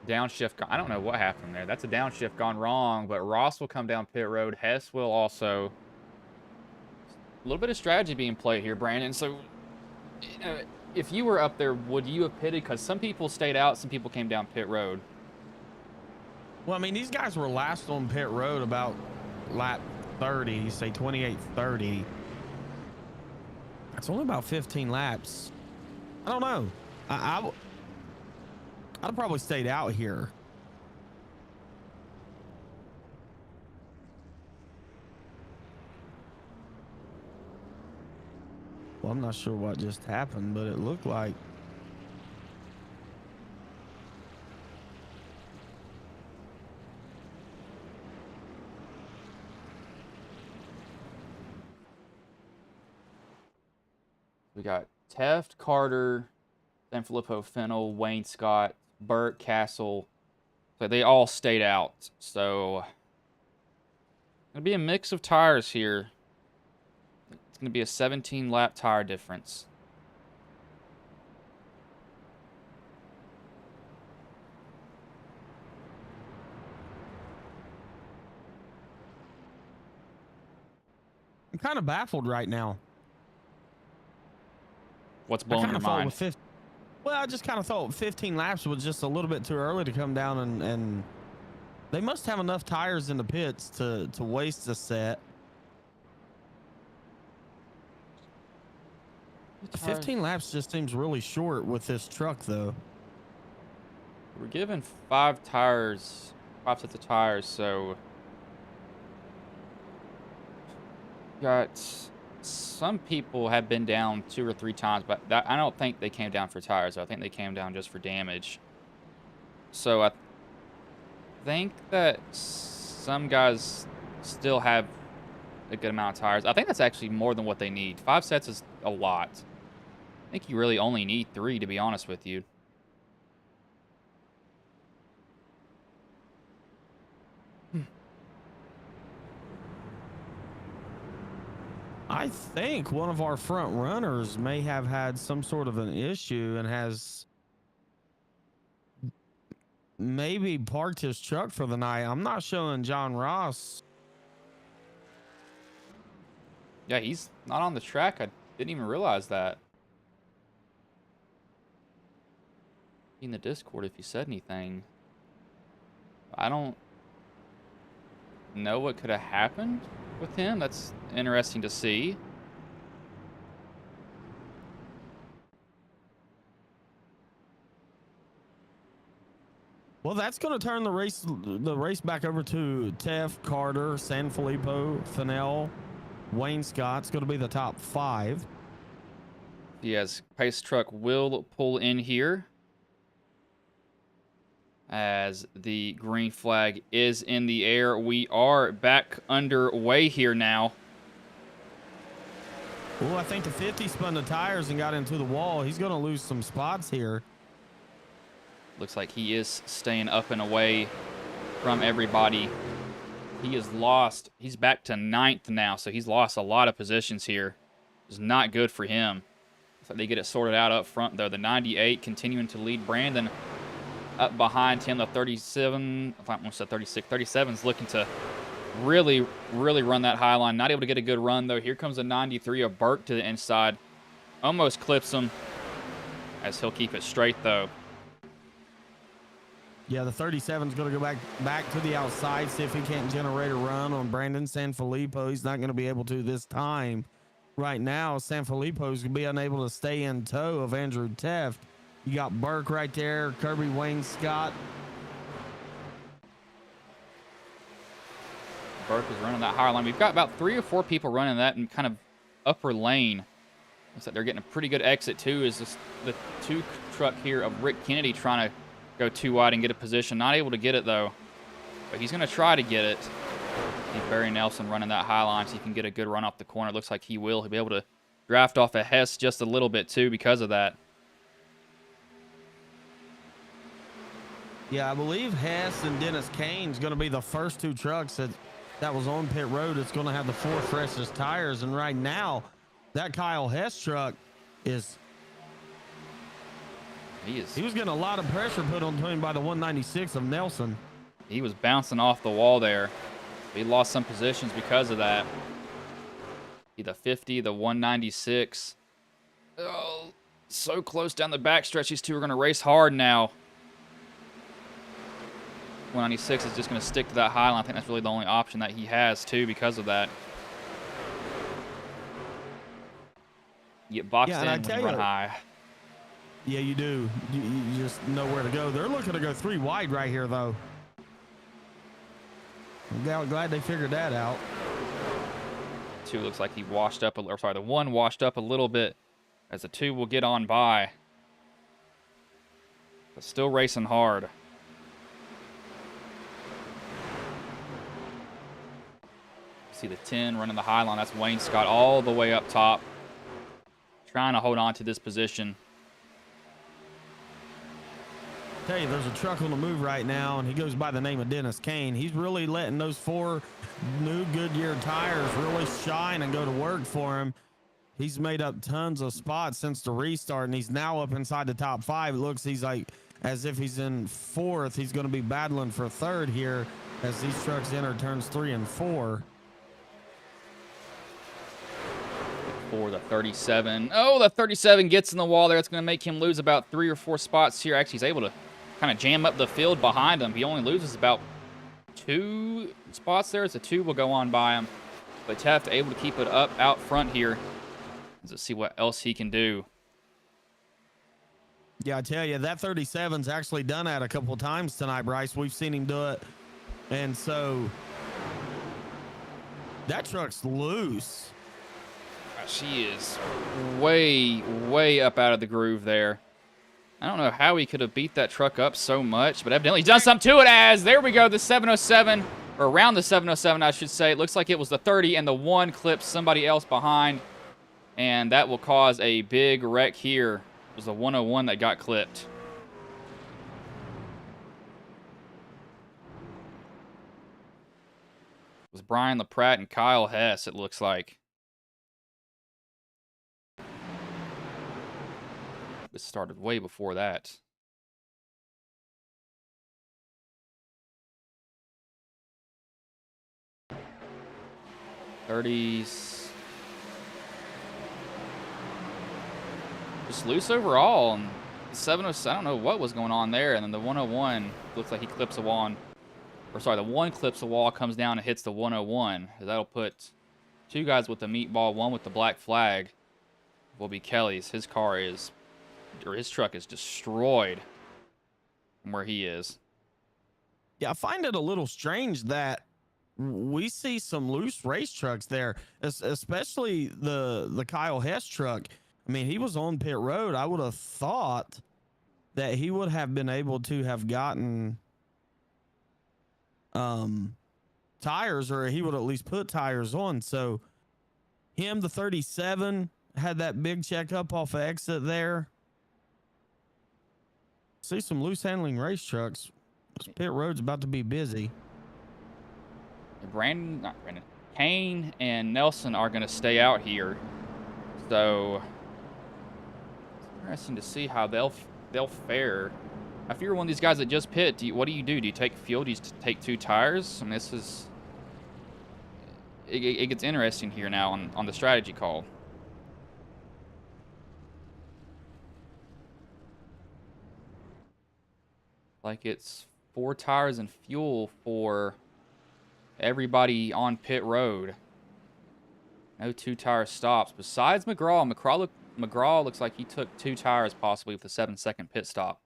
Downshift. I don't know what happened there. That's a downshift gone wrong, but Ross will come down pit road. Hess will also. A little bit of strategy being played here, Brandon. So, if you were up there, would you have pitted? Because some people stayed out, some people came down pit road. Well, I mean, these guys were last on pit road about lap 30, say 28:30. It's only about 15 laps. I don't know. I'd have probably stayed out here. Well, I'm not sure what just happened, but it looked like We got Teft, Carter, Sanfilippo, Fennel, Wayne Scott, Burt, Castle. So they all stayed out. So gonna be a mix of tires here. It's gonna be a 17 lap tire difference. I'm kind of baffled right now. What's I blowing kind your of thought mind? with 15, well, I just kind of thought 15 laps was just a little bit too early to come down and they must have enough tires in the pits to waste a set. 15 laps just seems really short with this truck, though. We're given 5 sets of tires, so got some people have been down 2 or 3 times, but I don't think they came down for tires. I think they came down just for damage. So I think that some guys still have a good amount of tires. I think that's actually more than what they need. 5 sets is a lot. I think you really only need 3, to be honest with you. I think one of our front runners may have had some sort of an issue and has maybe parked his truck for the night. I'm not showing John Ross. Yeah, he's not on the track. I didn't even realize that. In the Discord, if you said anything, I don't know what could have happened with him. That's interesting to see. Well, that's going to turn the race back over to Teff, Carter, Sanfilippo, Fennell, Wayne Scott's going to be the top 5. Yes, pace truck will pull in here as the green flag is in the air. We are back underway here now. Oh, I think the 50 spun the tires and got into the wall. He's going to lose some spots here. Looks like he is staying up and away from everybody. He is lost. He's back to 9th now, so he's lost a lot of positions here. It's not good for him. So they get it sorted out up front, though. The 98 continuing to lead Brandon up behind him. The 37, I almost said 36. 37's looking to really, really run that high line. Not able to get a good run, though. Here comes a 93 of Burke to the inside. Almost clips him, as he'll keep it straight, though. Yeah, the 37 is going to go back to the outside, see if he can't generate a run on Brandon Sanfilippo. He's not going to be able to this time. Right now, Sanfilippo is going to be unable to stay in tow of Andrew Teft. You got Burke right there, Kirby Wayne Scott. Burke is running that higher line. We've got about 3 or 4 people running that in kind of upper lane. Looks like they're getting a pretty good exit, too, is this, the 2 truck here of Rick Kennedy trying to go too wide and get a position. Not able to get it, though. But he's going to try to get it. And Barry Nelson running that high line so he can get a good run off the corner. Looks like he will. He'll be able to draft off of Hess just a little bit, too, because of that. Yeah, I believe Hess and Dennis Kane's going to be the first 2 trucks that was on pit road. It's going to have the 4 freshest tires. And right now, that Kyle Hess truck is... He was getting a lot of pressure put onto him by the 196 of Nelson. He was bouncing off the wall there. He lost some positions because of that. The 50, the 196. Oh, so close down the backstretch. These 2 are going to race hard now. 196 is just going to stick to that high line. I think that's really the only option that he has, too, because of that. You get boxed in when you run high. Yeah, you do. You just know where to go. They're looking to go 3 wide right here, though. I'm glad they figured that out. 2 looks like he washed up, or sorry, the 1 washed up a little bit as the 2 will get on by. But still racing hard. See the 10 running the high line. That's Wayne Scott all the way up top. Trying to hold on to this position. Tell you, there's a truck on the move right now, and he goes by the name of Dennis Kane. He's really letting those 4 new Goodyear tires really shine and go to work for him. He's made up tons of spots since the restart, and he's now up inside the top 5. It looks he's like as if he's in 4th. He's going to be battling for 3rd here as these trucks enter turns 3 and 4. for the 37. Oh, the 37 gets in the wall there. It's going to make him lose about 3 or 4 spots here. Actually, he's able to kind of jam up the field behind him. He only loses about 2 spots there, so 2 will go on by him. But Teft able to keep it up out front here. Let's see what else he can do. Yeah, I tell you, that 37's actually done that a couple of times tonight, Bryce. We've seen him do it. And so that truck's loose. She is way, way up out of the groove there. I don't know how he could have beat that truck up so much, but evidently he's done something to it as, there we go, the 707, or around the 707, I should say. It looks like it was the 30, and the 1 clips somebody else behind, and that will cause a big wreck here. It was the 101 that got clipped. It was Brian LaPratt and Kyle Hess, it looks like. It started way before that. '30s. Just loose overall. And the 707, I don't know what was going on there. And then the 101 looks like he clips a wall. Or sorry, the 1 clips a wall, comes down and hits the 101. That'll put 2 guys with the meatball, 1 with the black flag. Will be Kelly's. His car is, or his truck is destroyed from where he is. Yeah, I find it a little strange that we see some loose race trucks there, especially the Kyle Hess truck. I mean, he was on pit road. I would have thought that he would have been able to have gotten tires, or he would at least put tires on. So him, the 37, had that big checkup off of exit there. See some loose handling race trucks. This pit road's about to be busy. Kane and Nelson are going to stay out here. So it's interesting to see how they'll fare. If you're one of these guys that just pit, what do? Do you take fuel? Do you take 2 tires? I mean, this is... It gets interesting here now on the strategy call. Like it's 4 tires and fuel for everybody on pit road. No 2-tire stops. Besides McGraw. McGraw looks like he took 2 tires possibly with a 7-second pit stop.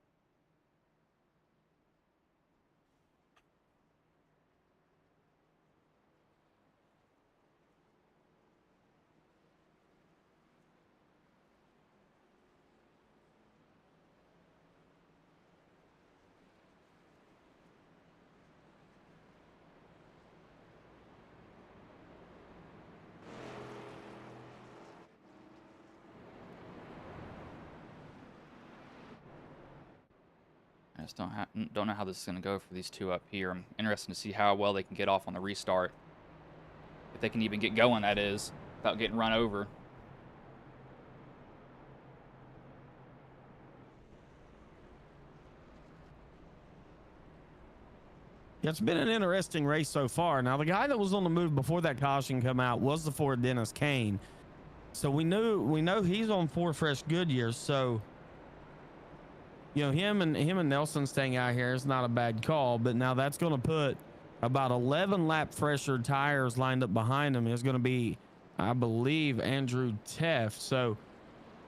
I just don't know how this is going to go for these 2 up here. I'm interested to see how well they can get off on the restart. If they can even get going, that is, without getting run over. Yeah, it's been an interesting race so far. Now, the guy that was on the move before that caution come out was the Ford Dennis Kane. So we know he's on 4 fresh Goodyears. So, you know, him and Nelson staying out here is not a bad call. But now that's going to put about 11 lap fresher tires lined up behind him. Is going to be, I believe, Andrew Teft. So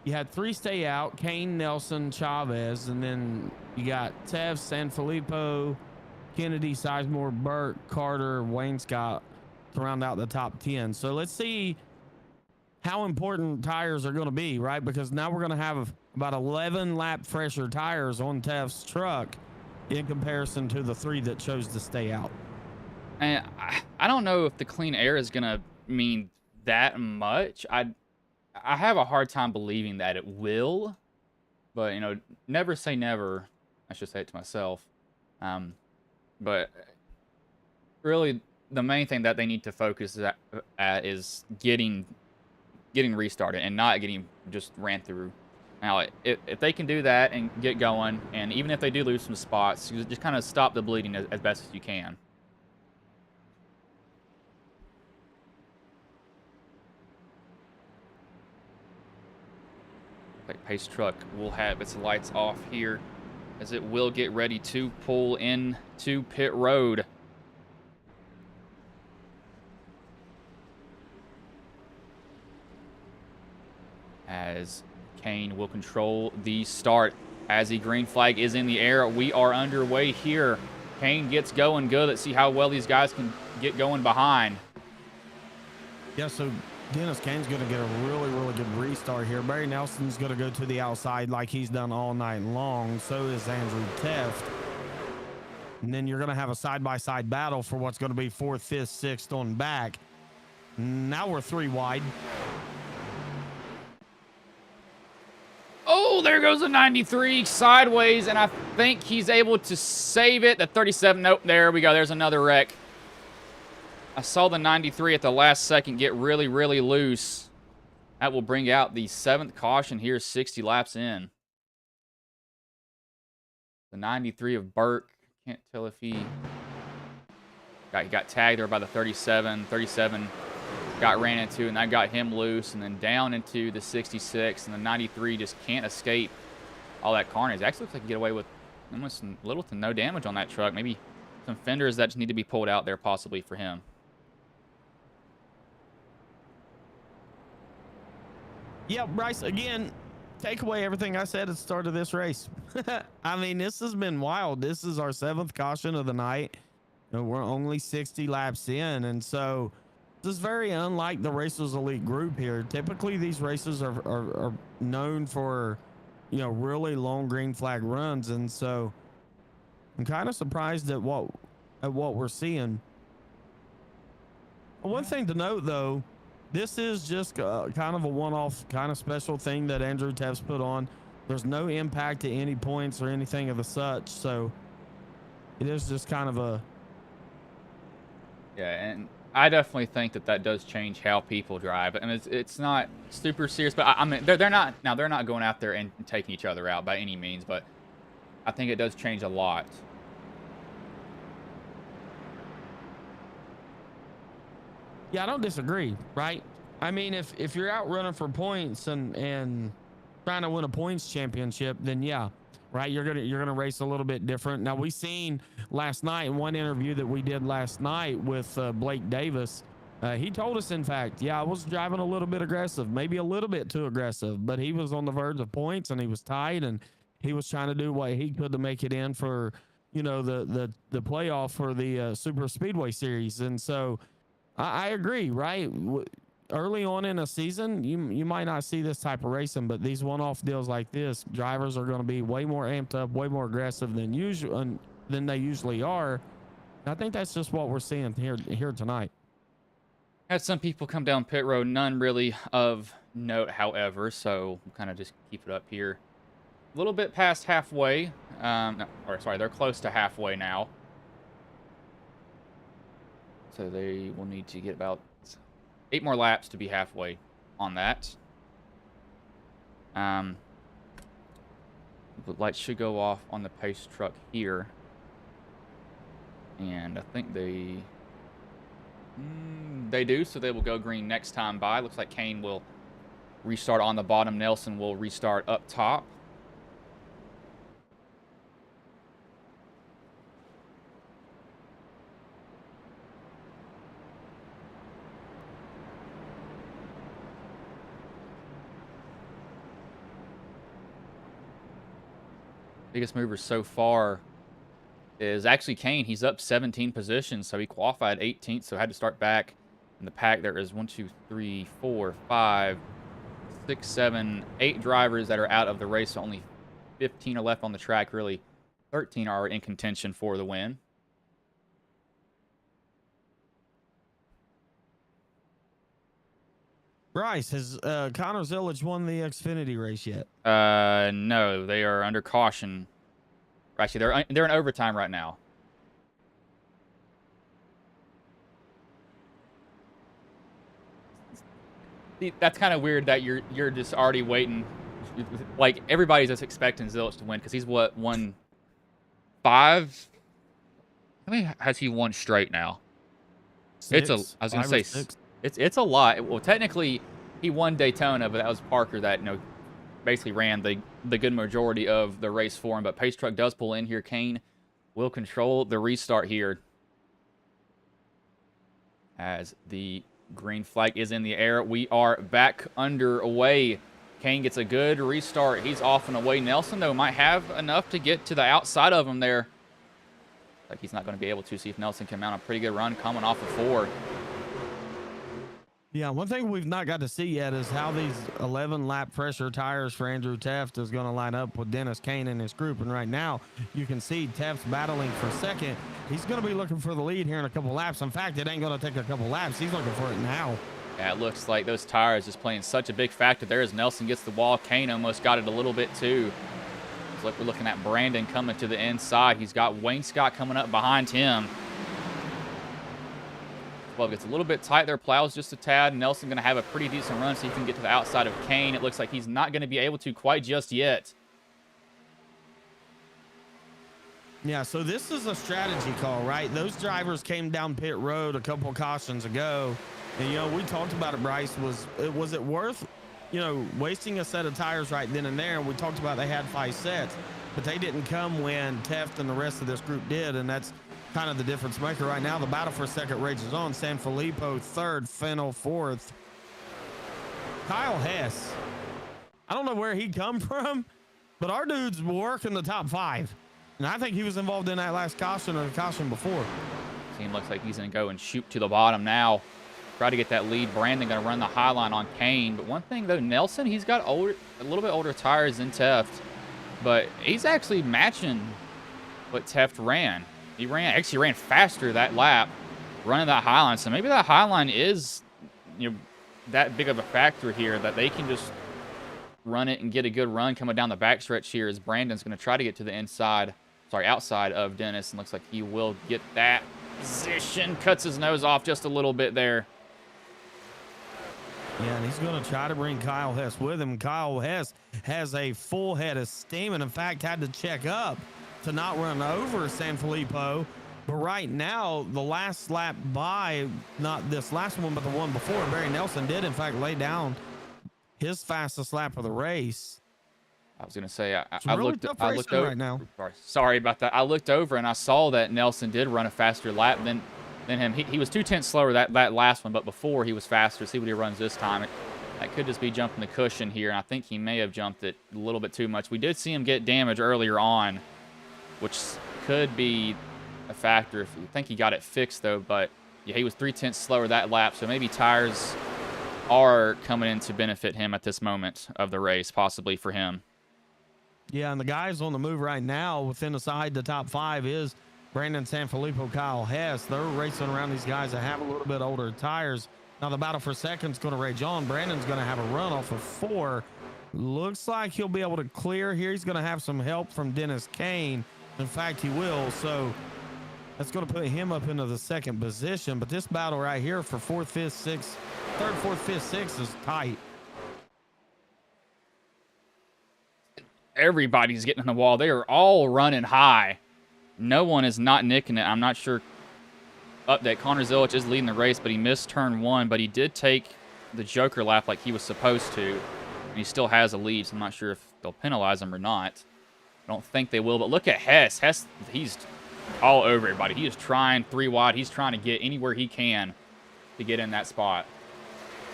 you had 3 stay out: Kane, Nelson, Chavez, and then you got Teft, Sanfilippo, Kennedy, Sizemore, Burke, Carter, Wayne Scott to round out the top 10. So let's see how important tires are going to be, right? Because now we're going to have about 11 lap fresher tires on Teft's truck in comparison to the 3 that chose to stay out. And I don't know if the clean air is going to mean that much. I have a hard time believing that it will, but, you know, never say never. I should say it to myself. But really, the main thing that they need to focus at is getting restarted and not getting just ran through. Now, if they can do that and get going, and even if they do lose some spots, you just kind of stop the bleeding as best as you can. Pace truck will have its lights off here as it will get ready to pull into pit road. As Kane will control the start. As the green flag is in the air, we are underway here. Kane gets going good. Let's see how well these guys can get going behind. Yeah, so Dennis Kane's going to get a really, really good restart here. Barry Nelson's going to go to the outside like he's done all night long. So is Andrew Teft. And then you're going to have a side-by-side battle for what's going to be 4th, 5th, 6th on back. Now we're 3 wide. Oh, there goes the 93 sideways, and I think he's able to save it. The 37, nope, there we go. There's another wreck. I saw the 93 at the last second get really, really loose. That will bring out the 7th caution here, 60 laps in. The 93 of Burke. Can't tell if he got tagged there by the 37. 37 got ran into, and that got him loose, and then down into the 66, and the 93 just can't escape all that carnage. It actually looks like he can get away with almost little to no damage on that truck. Maybe some fenders that just need to be pulled out there possibly for him. Yeah, Bryce, again, take away everything I said at the start of this race. I mean, this has been wild. This is our 7th caution of the night. And we're only 60 laps in, and so this is very unlike the Racers Elite group here. Typically, these races are known for, you know, really long green flag runs, and so I'm kind of surprised at what we're seeing. One thing to note, though, this is just kind of a one-off kind of special thing that Andrew Teft's put on. There's no impact to any points or anything of the such, so it is just kind of a... Yeah, and I definitely think that does change how people drive. I mean, it's not super serious, but I mean, they're not going out there and taking each other out by any means, but I think it does change a lot. Yeah, I don't disagree, right? I mean, if you're out running for points and trying to win a points championship, then yeah, right, you're gonna race a little bit different. Now, we seen last night in one interview that we did last night with Blake Davis, he told us, in fact, yeah, I was driving a little bit aggressive, maybe a little bit too aggressive, but he was on the verge of points and he was tight and he was trying to do what he could to make it in for, you know, the playoff for the Super Speedway Series. And so I agree, right? Early on in a season, you might not see this type of racing, but these one-off deals like this, drivers are going to be way more amped up, way more aggressive than they usually are. I think that's just what we're seeing here tonight. Had some people come down pit road, none really of note, however, so we'll kind of just keep it up here. A little bit past halfway. They're close to halfway now. So they will need to get about 8 more laps to be halfway on that. The lights should go off on the pace truck here. And I think they do, so they will go green next time by. Looks like Kane will restart on the bottom. Nelson will restart up top. Biggest mover so far is actually Kane. He's up 17 positions, so he qualified 18th, so had to start back in the pack. There is 1, 2, 3, 4, 5, 6, 7, 8 drivers that are out of the race. So only 15 are left on the track. Really, 13 are in contention for the win. Bryce, has Connor Zillage won the Xfinity race yet? No, they are under caution. Actually, they're in overtime right now. See, that's kind of weird that you're just already waiting. Like, everybody's just expecting Zillage to win because he's won 5. How many has he won straight now? 6. I was gonna say it's a lot. Well, technically, he won Daytona, but that was Parker that basically ran the good majority of the race for him. But Pace Truck does pull in here. Kane will control the restart here as the green flag is in the air. We are back underway. Kane gets a good restart. He's off and away. Nelson, though, might have enough to get to the outside of him there. Like he's not going to be able to. See if Nelson can mount a pretty good run coming off of 4. Yeah, one thing we've not got to see yet is how these 11-lap pressure tires for Andrew Teft is going to line up with Dennis Kane and his group. And right now, you can see Teft's battling for second. He's going to be looking for the lead here in a couple laps. In fact, it ain't going to take a couple laps. He's looking for it now. Yeah, it looks like those tires just playing such a big factor there as Nelson gets the wall. Kane almost got it a little bit too. It's like we're looking at Brandon coming to the inside. He's got Wayne Scott coming up behind him. Well, it gets a little bit tight there. Plows just a tad. Nelson going to have a pretty decent run so he can get to the outside of Kane. It looks like he's not going to be able to quite just yet. Yeah, so this is a strategy call, right? Those drivers came down pit road a couple cautions ago. And, you know, we talked about it, Bryce. Was it worth, you know, wasting a set of tires right then and there? And we talked about they had 5 sets, but they didn't come when Teft and the rest of this group did. And that's kind of the difference maker right now. The battle for second rages on. Sanfilippo 3rd, Fennell 4th. Kyle Hess. I don't know where he come from, but our dude's working the top 5. And I think he was involved in that last caution or the caution before. Team looks like he's going to go and shoot to the bottom now. Try to get that lead. Brandon going to run the high line on Kane. But one thing, though, Nelson, he's got a little bit older tires than Teft. But he's actually matching what Teft ran. He actually ran faster that lap, running that high line. So maybe that high line is, you know, that big of a factor here that they can just run it and get a good run coming down the backstretch here as Brandon's going to try to get to the outside of Dennis, and looks like he will get that position. Cuts his nose off just a little bit there. Yeah, and he's going to try to bring Kyle Hess with him. Kyle Hess has a full head of steam and, in fact, had to check up to not run over Sanfilippo. But right now, the last lap by, not this last one, but the one before, Barry Nelson did, in fact, lay down his fastest lap of the race. I was going to say, I looked over right now. Sorry about that. I looked over and I saw that Nelson did run a faster lap than him. He was 2/10 slower that last one, but before he was faster. See what he runs this time. That could just be jumping the cushion here, and I think he may have jumped it a little bit too much. We did see him get damage earlier on, which could be a factor. If you think he got it fixed, though, but yeah, he was 3/10 slower that lap, so maybe tires are coming in to benefit him at this moment of the race, possibly for him. Yeah, and the guys on the move right now within the top 5 is Brandon Sanfilippo, Kyle Hess. They're racing around these guys that have a little bit older tires. Now the battle for second's going to rage on. Brandon's going to have a run off of 4. Looks like he'll be able to clear here. He's going to have some help from Dennis Kane. In fact, he will. So that's going to put him up into the second position. But this battle right here for 4th, 5th, 6th, 3rd, 4th, 5th, 6th is tight. Everybody's getting on the wall. They are all running high. No one is not nicking it. I'm not sure. Update, Connor Zilich is leading the race, but he missed turn 1, but he did take the Joker lap like he was supposed to, and he still has a lead, so I'm not sure if they'll penalize him or not. I don't think they will, but look at Hess. Hess, he's all over everybody. He is trying 3 wide. He's trying to get anywhere he can to get in that spot.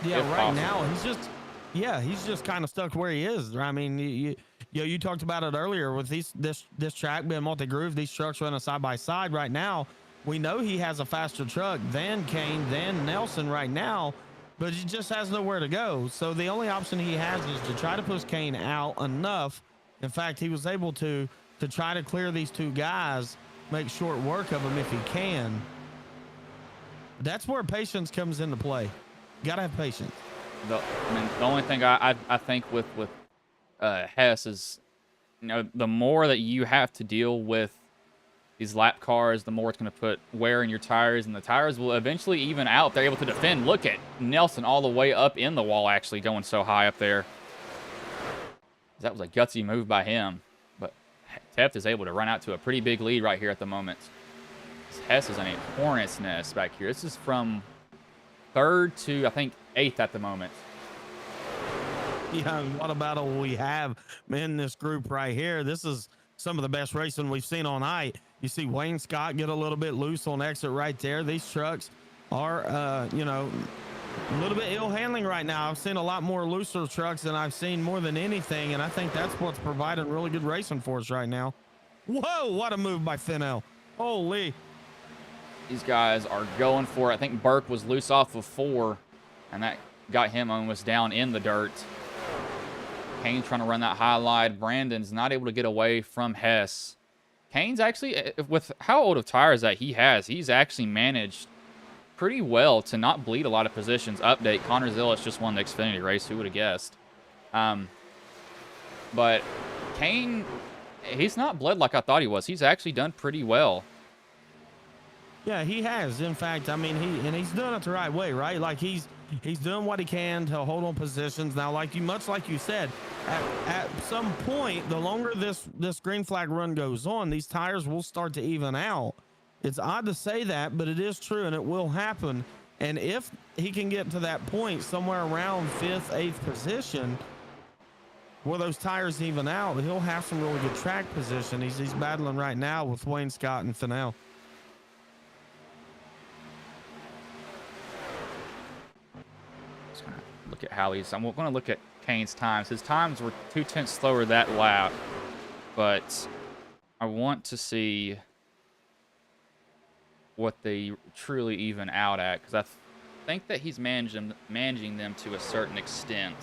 Yeah, right now, he's just kind of stuck where he is. I mean, you talked about it earlier with this track being multi-groove. These trucks running side by side right now. We know he has a faster truck than Kane, than Nelson right now, but he just has nowhere to go. So the only option he has is to try to push Kane out enough. In fact, he was able to try to clear these 2 guys, make short work of them if he can. That's where patience comes into play. You got to have patience. The only thing I think with Hess is, you know, the more that you have to deal with these lap cars, the more it's going to put wear in your tires, and the tires will eventually even out if they're able to defend. Look at Nelson all the way up in the wall, actually going so high up there. That was a gutsy move by him, but Teft is able to run out to a pretty big lead right here at the moment. Hess is in a hornet's nest back here. This is from 3rd to, I think, 8th at the moment. Yeah, and what a battle we have in this group right here. This is some of the best racing we've seen all night. You see Wayne Scott get a little bit loose on exit right there. These trucks are, a little bit ill handling right now. I've seen a lot more looser trucks than I've seen more than anything, and I think that's what's providing really good racing for us right now. Whoa, what a move by Fennell. Holy. These guys are going for it. I think Burke was loose off of 4, and that got him almost down in the dirt. Kane's trying to run that highlight. Brandon's not able to get away from Hess. Kane's actually, with how old of tires that he has, he's actually managed pretty well to not bleed a lot of positions. Update, Connor Zillis just won the Xfinity race. Who would have guessed? But Kane, he's not bled like I thought he was. He's actually done pretty well. Yeah, he has. In fact, I mean, he's doing it the right way, right? Like he's doing what he can to hold on positions. Now, much like you said, at some point, the longer this green flag run goes on, these tires will start to even out. It's odd to say that, but it is true, and it will happen. And if he can get to that point somewhere around 5th, 8th position, where those tires even out, he'll have some really good track position. He's battling right now with Wayne Scott and Fennell. Look at how I'm going to look at Kane's times. His times were 0.2 slower that lap, but I want to see what they truly even out at, because I think that he's managing them to a certain extent.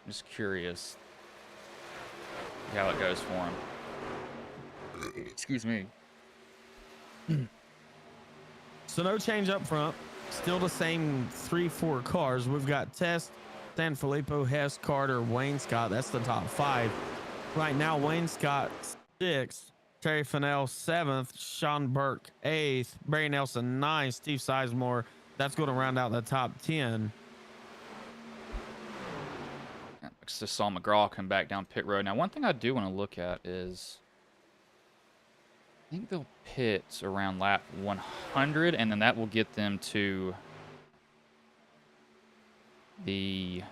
I'm just curious how it goes for him. Excuse me. So no change up front. Still the same 3-4 cars. We've got Test, Sanfilippo, Hess, Carter, Wayne Scott. That's the top 5. Right now, Wayne Scott 6th, Terry Fennell 7th, Sean Burke 8th, Barry Nelson 9th, Steve Sizemore. That's going to round out the top 10. I just saw McGraw come back down pit road. Now, one thing I do want to look at is, I think they'll pit around lap 100, and then that will get them to the...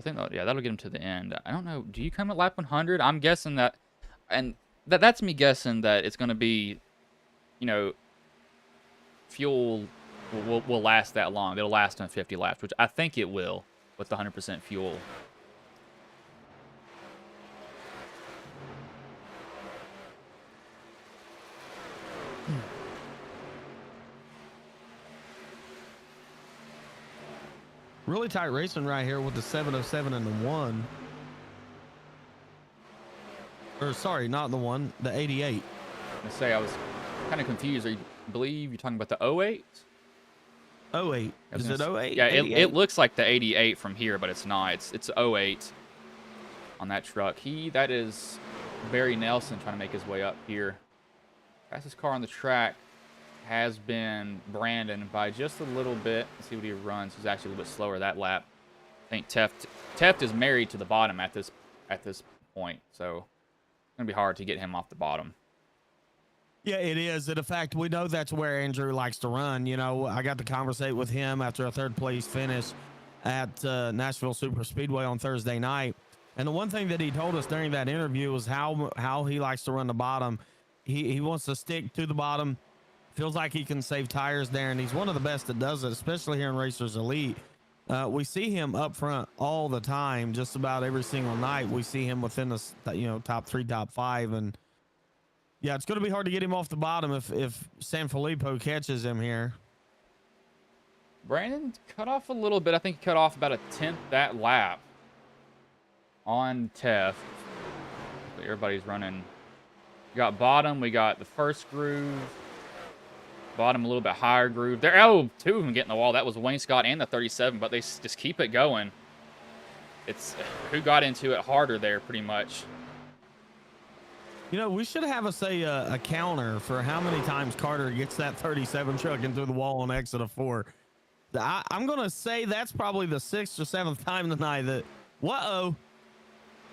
that'll get them to the end. I don't know. Do you come at lap 100? I'm guessing that, and that's me guessing that it's going to be, fuel will last that long. It'll last on 50 laps, which I think it will with the 100% fuel. Really tight racing right here with the 707 and the 1. Or sorry, not the 1, the 88. I say I was kind of confused. I believe you're talking about the 08? 08. Is it 08? Yeah, it looks like the 88 from here, but it's not. It's 08 on that truck. That is Barry Nelson trying to make his way up here. Fastest car on the track has been Brandon by just a little bit. Let's see what he runs. He's actually a little bit slower that lap. I think Teft is married to the bottom at this point, so it's gonna be hard to get him off the bottom. Yeah, it is. And in fact, we know that's where Andrew likes to run. I got to conversate with him after a 3rd place finish at Nashville Super Speedway on Thursday night. And the one thing that he told us during that interview was how he likes to run the bottom. He wants to stick to the bottom. Feels like he can save tires there, and he's one of the best that does it, especially here in Racers Elite. We see him up front all the time, just about every single night. We see him within the top 3, top 5, and yeah, it's going to be hard to get him off the bottom if Sanfilippo catches him here. Brandon cut off a little bit. I think he cut off about a 10th that lap on Teft. Everybody's running. We got bottom. We got the first groove. Bottom a little bit higher groove. There, 2 of them getting the wall. That was Wayne Scott and the 37, but they just keep it going. It's who got into it harder there, pretty much. We should have a counter for how many times Carter gets that 37 truck into the wall on exit of 4. I'm going to say that's probably the 6th or 7th time tonight that, whoa,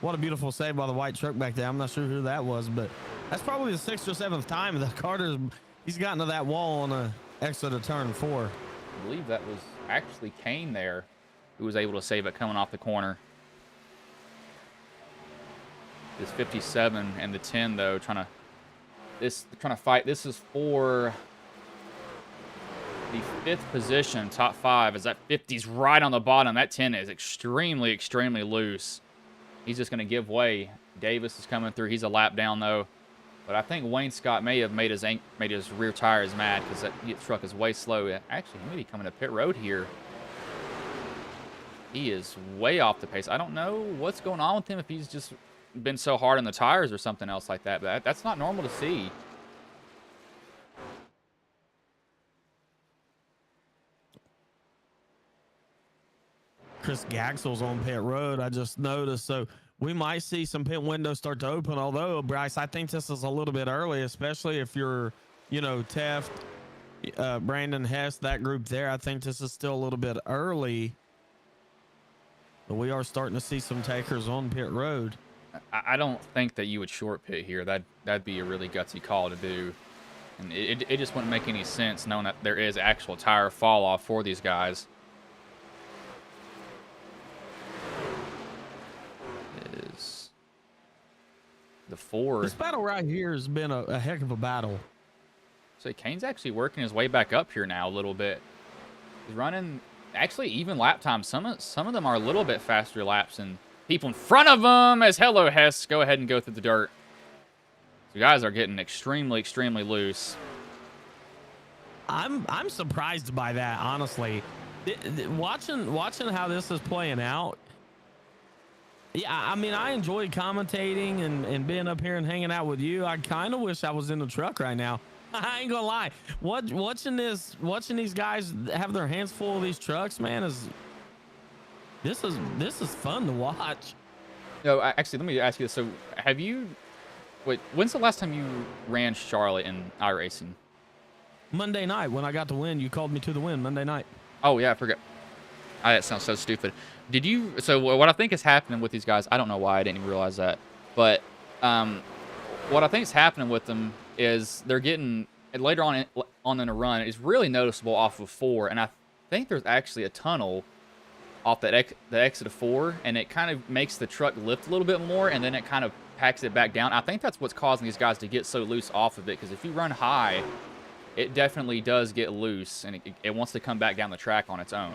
what a beautiful save by the white truck back there. I'm not sure who that was, but that's probably the 6th or 7th time that Carter's... He's gotten to that wall on a exit of turn 4. I believe that was actually Kane there, who was able to save it coming off the corner. This 57 and the 10 though, trying to fight. This is for the 5th position, top 5. As that 50's right on the bottom. That 10 is extremely, extremely loose. He's just going to give way. Davis is coming through. He's a lap down though. But I think Wayne Scott may have made his rear tires mad because that truck is way slow. Actually, he may be coming to pit road here. He is way off the pace. I don't know what's going on with him, if he's just been so hard on the tires or something else like that. But that's not normal to see. Chris Gaxel's on pit road. I just noticed. So we might see some pit windows start to open. Although, Bryce, I think this is a little bit early, especially if you're, Teft, Brandon Hess, that group there. I think this is still a little bit early. But we are starting to see some takers on pit road. I don't think that you would short pit here. That'd be a really gutsy call to do. And it just wouldn't make any sense knowing that there is actual tire fall off for these guys. Is the 4. This battle right here has been a heck of a battle. So Kane's actually working his way back up here now a little bit. He's running actually even lap time. Some of them are a little bit faster laps than people in front of them. As hello Hess, go ahead and go through the dirt. So guys are getting extremely, extremely loose. I'm surprised by that, honestly. Watching how this is playing out. Yeah, I mean, I enjoy commentating and being up here and hanging out with you. I kind of wish I was in the truck right now. I ain't gonna lie. Watching these guys have their hands full of these trucks, man, this is fun to watch. No, actually, let me ask you this. So, when's the last time you ran Charlotte in iRacing? Monday night when I got the win. You called me to the win Monday night. Oh yeah, I forgot. That sounds so stupid. So what I think is happening with these guys, I don't know why I didn't even realize that, but what I think is happening with them is they're getting, later on in a run, it's really noticeable off of 4, and I think there's actually a tunnel off the exit of 4, and it kind of makes the truck lift a little bit more, and then it kind of packs it back down. I think that's what's causing these guys to get so loose off of it, because if you run high, it definitely does get loose, and it wants to come back down the track on its own.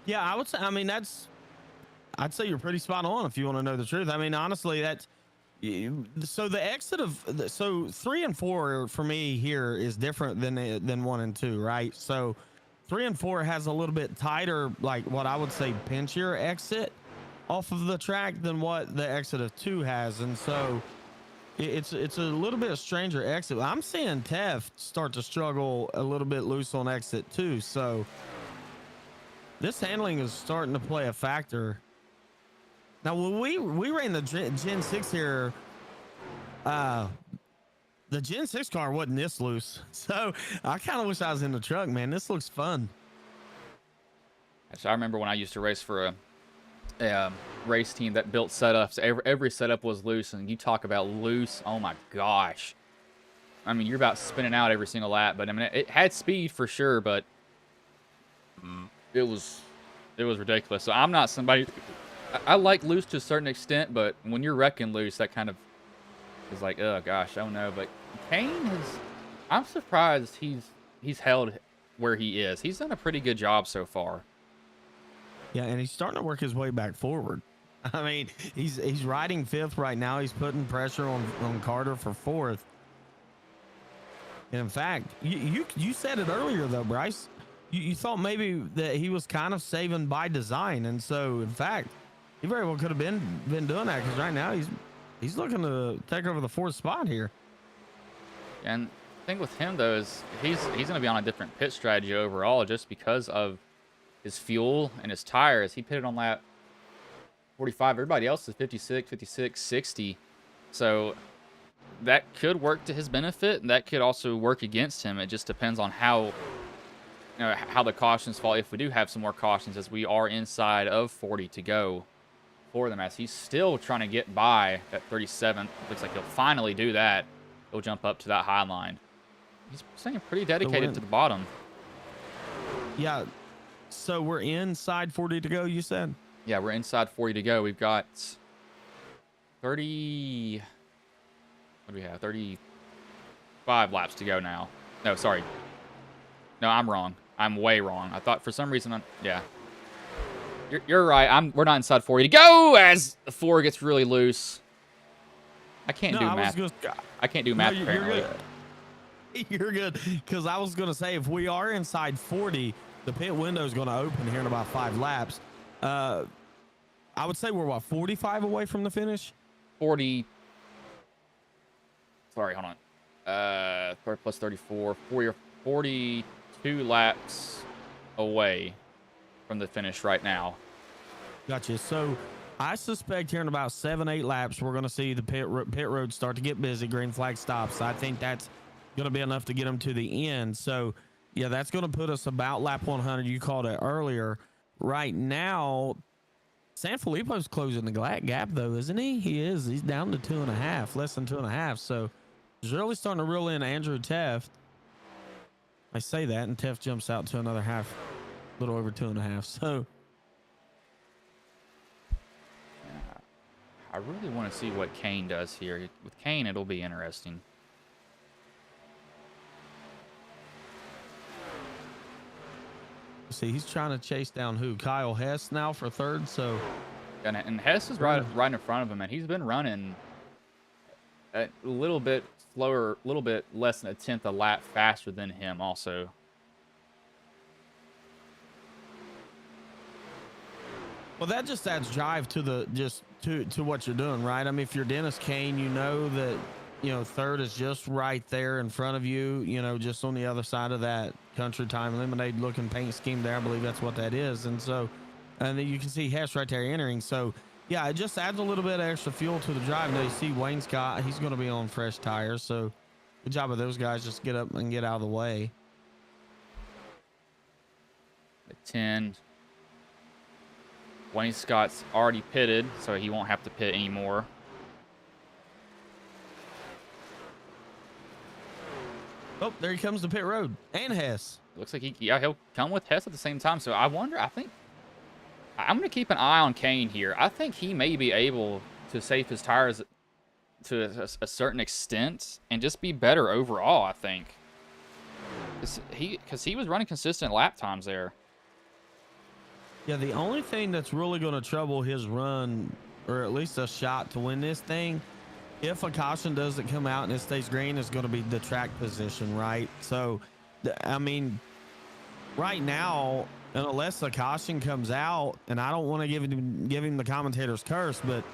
Yeah, I would say. I mean, I'd say you're pretty spot on if you want to know the truth. I mean, honestly, so the exit of 3 and 4 for me here is different than 1 and 2, right? So 3 and 4 has a little bit tighter, like what I would say, pinchier exit off of the track than what the exit of 2 has, and so it's a little bit of stranger exit. I'm seeing Teft start to struggle a little bit loose on exit 2, so. This handling is starting to play a factor. Now, when we ran the Gen 6 here, the Gen 6 car wasn't this loose. So I kind of wish I was in the truck, man. This looks fun. So I remember when I used to race for a race team that built setups. Every setup was loose, and you talk about loose. Oh my gosh. I mean, you're about spinning out every single lap, but I mean, it had speed for sure, but it was ridiculous. So I'm not somebody. I like loose to a certain extent, but when you're wrecking loose, that kind of is like, oh gosh, oh no. But Kane I'm surprised he's held where he is. He's done a pretty good job so far. Yeah, and he's starting to work his way back forward. I mean, he's riding 5th right now. He's putting pressure on Carter for 4th. And in fact, you said it earlier though, Bryce. You thought maybe that he was kind of saving by design, and so in fact, he very well could have been doing that, because right now he's looking to take over the 4th spot here. And the thing with him though is he's going to be on a different pit strategy overall, just because of his fuel and his tires. He pitted on lap 45. Everybody else is 56, 56, 60. So that could work to his benefit, and that could also work against him. It just depends on how the cautions fall, if we do have some more cautions, as we are inside of 40 to go for them, as he's still trying to get by at 37. Looks like he'll finally do that. He'll jump up to that high line. He's staying pretty dedicated to the bottom. Yeah. So we're inside 40 to go, you said? Yeah, we're inside 40 to go. We've got 30. What do we have? 35 laps to go now. No, sorry. No, I'm wrong. I'm way wrong. I thought for some reason, yeah. You're right. We're not inside 40 to go as the 4 gets really loose. I can't No, do I was math. just. I can't do No, math apparently. you're good. You're good. Because I was going to say, if we are inside 40, the pit window is going to open here in about 5 laps. I would say we're, what, 45 away from the finish? 40. Sorry, hold on. 30 plus 34. 42 laps away from the finish right now. Gotcha. So I suspect here in about 7-8 laps, we're going to see the pit road start to get busy. Green flag stops. I think that's going to be enough to get them to the end. So, yeah, that's going to put us about lap 100. You called it earlier. Right now, Sanfilippo's closing the gap, though, isn't he? He is. He's down to 2.5, less than 2.5. So he's really starting to reel in Andrew Teft. I say that, and Teft jumps out to another half, a little over 2.5. So. I really want to see what Kane does here. With Kane, it'll be interesting. See, he's trying to chase down who? Kyle Hess now for third. So, and Hess is right in front of him, and he's been running a little bit slower, a little bit less than a tenth a lap faster than him also. Well, that just adds drive to the to what you're doing, right? I mean, if you're Dennis Kane, you know that, you know, third is just right there in front of you, you know, just on the other side of that country time lemonade looking paint scheme there. I believe that's what that is. And so, and then you can see Hess right there entering. So, yeah, it just adds a little bit of extra fuel to the drive. Now you see Wayne Scott, he's going to be on fresh tires. So, good job of those guys. Just get up and get out of the way. At 10. Wayne Scott's already pitted, so he won't have to pit anymore. Oh, there he comes to pit road. And Hess. Looks like he'll come with Hess at the same time. So I wonder, I'm going to keep an eye on Kane here. I think he may be able to save his tires to a certain extent and just be better overall, I think. Because he was running consistent lap times there. Yeah, the only thing that's really going to trouble his run, or at least a shot to win this thing, if a caution doesn't come out and it stays green, is going to be the track position, right? So, I mean, right now, unless a caution comes out, and I don't want to give him the commentator's curse, but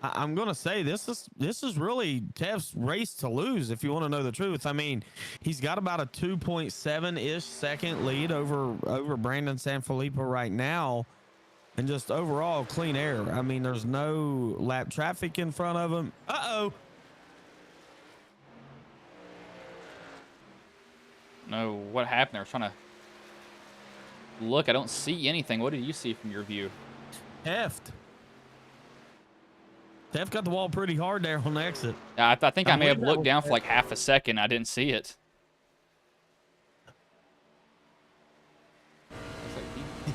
I'm going to say this is really Tev's race to lose, if you want to know the truth. I mean, he's got about a 2.7-ish second lead over Brandon Sanfilippo right now, and just overall clean air. I mean, there's no lap traffic in front of him. Uh-oh. No, what happened? I was trying to look. I don't see anything. What did you see from your view? Heft got the wall pretty hard there on the exit. I think I may have looked down for like half a second. I didn't see it.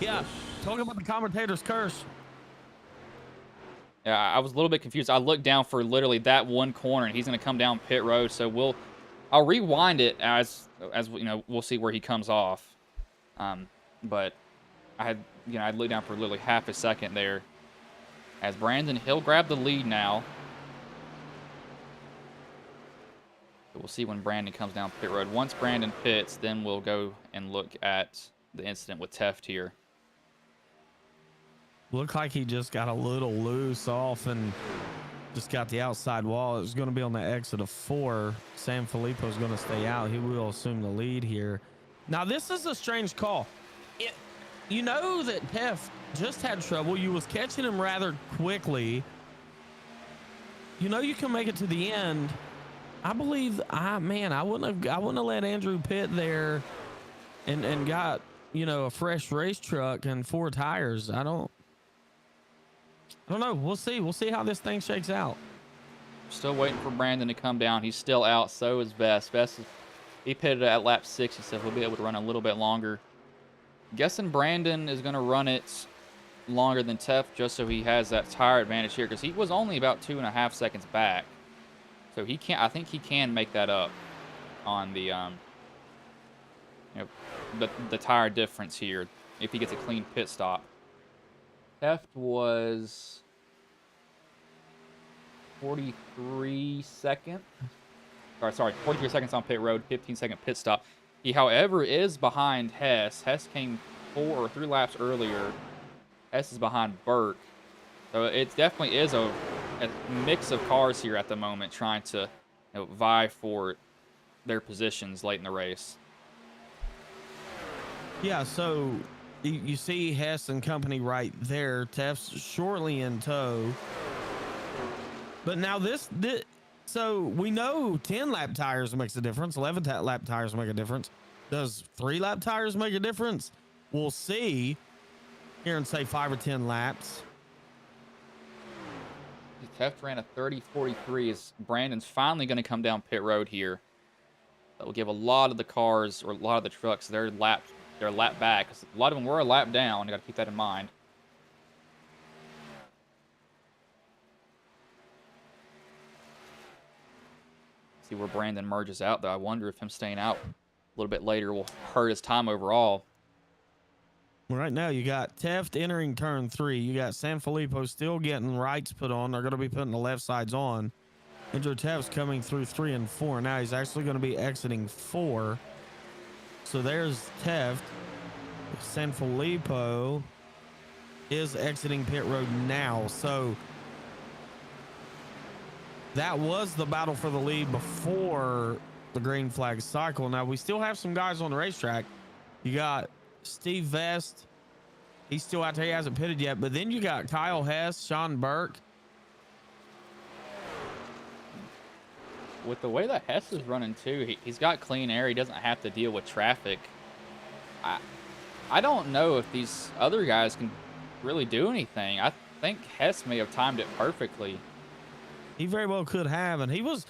Yeah, talk about the commentator's curse. Yeah, I was a little bit confused. I looked down for literally that one corner, and he's going to come down pit road. So I'll rewind it as you know, we'll see where he comes off. But I looked down for literally half a second there. As Brandon, he'll grab the lead now. So we'll see when Brandon comes down pit road. Once Brandon pits, then we'll go and look at the incident with Teft here. Looked like he just got a little loose off and just got the outside wall. It was going to be on the exit of 4. Sanfilippo's going to stay out. He will assume the lead here. Now, this is a strange call. You know that Teft just had trouble. You was catching him rather quickly. You know you can make it to the end. I believe, I wouldn't have let Andrew pit there and got, you know, a fresh race truck and 4 tires. I don't know. We'll see. We'll see how this thing shakes out. Still waiting for Brandon to come down. He's still out. So is Best. He pitted at lap 6. He said he'll be able to run a little bit longer. Guessing Brandon is going to run it longer than Tef just so he has that tire advantage here because he was only about 2.5 seconds back. So he can't. I think he can make that up on the the tire difference here if he gets a clean pit stop. Teft was 43 seconds. Sorry, 43 seconds on pit road, 15-second pit stop. He, however, is behind Hess. Hess came 4 or 3 laps earlier. Hess is behind Burke. So it definitely is a mix of cars here at the moment trying to vie for their positions late in the race. Yeah, so you see Hess and company right there. Tef's shortly in tow. But now so we know 10 lap tires makes a difference. 11 lap tires make a difference. Does 3 lap tires make a difference? We'll see here in say 5 or 10 laps. Teft ran a 30.43 as Brandon's finally going to come down pit road here. That will give a lot of the cars or a lot of the trucks their lap back. A lot of them were a lap down. You got to keep that in mind. See where Brandon merges out, though. I wonder if him staying out a little bit later will hurt his time overall. Right now, you got Teft entering turn 3. You got Sanfilippo still getting rights put on. They're going to be putting the left sides on. Andrew Teft's coming through 3 and 4. Now he's actually going to be exiting 4. So there's Teft. Sanfilippo is exiting pit road now. So that was the battle for the lead before the green flag cycle. Now we still have some guys on the racetrack. You got Steve Vest. He's still out there. He hasn't pitted yet. But then you got Kyle Hess, Sean Burke. With the way that Hess is running too, he's got clean air. He doesn't have to deal with traffic. I don't know if these other guys can really do anything. I think Hess may have timed it perfectly. He very well could have, and he was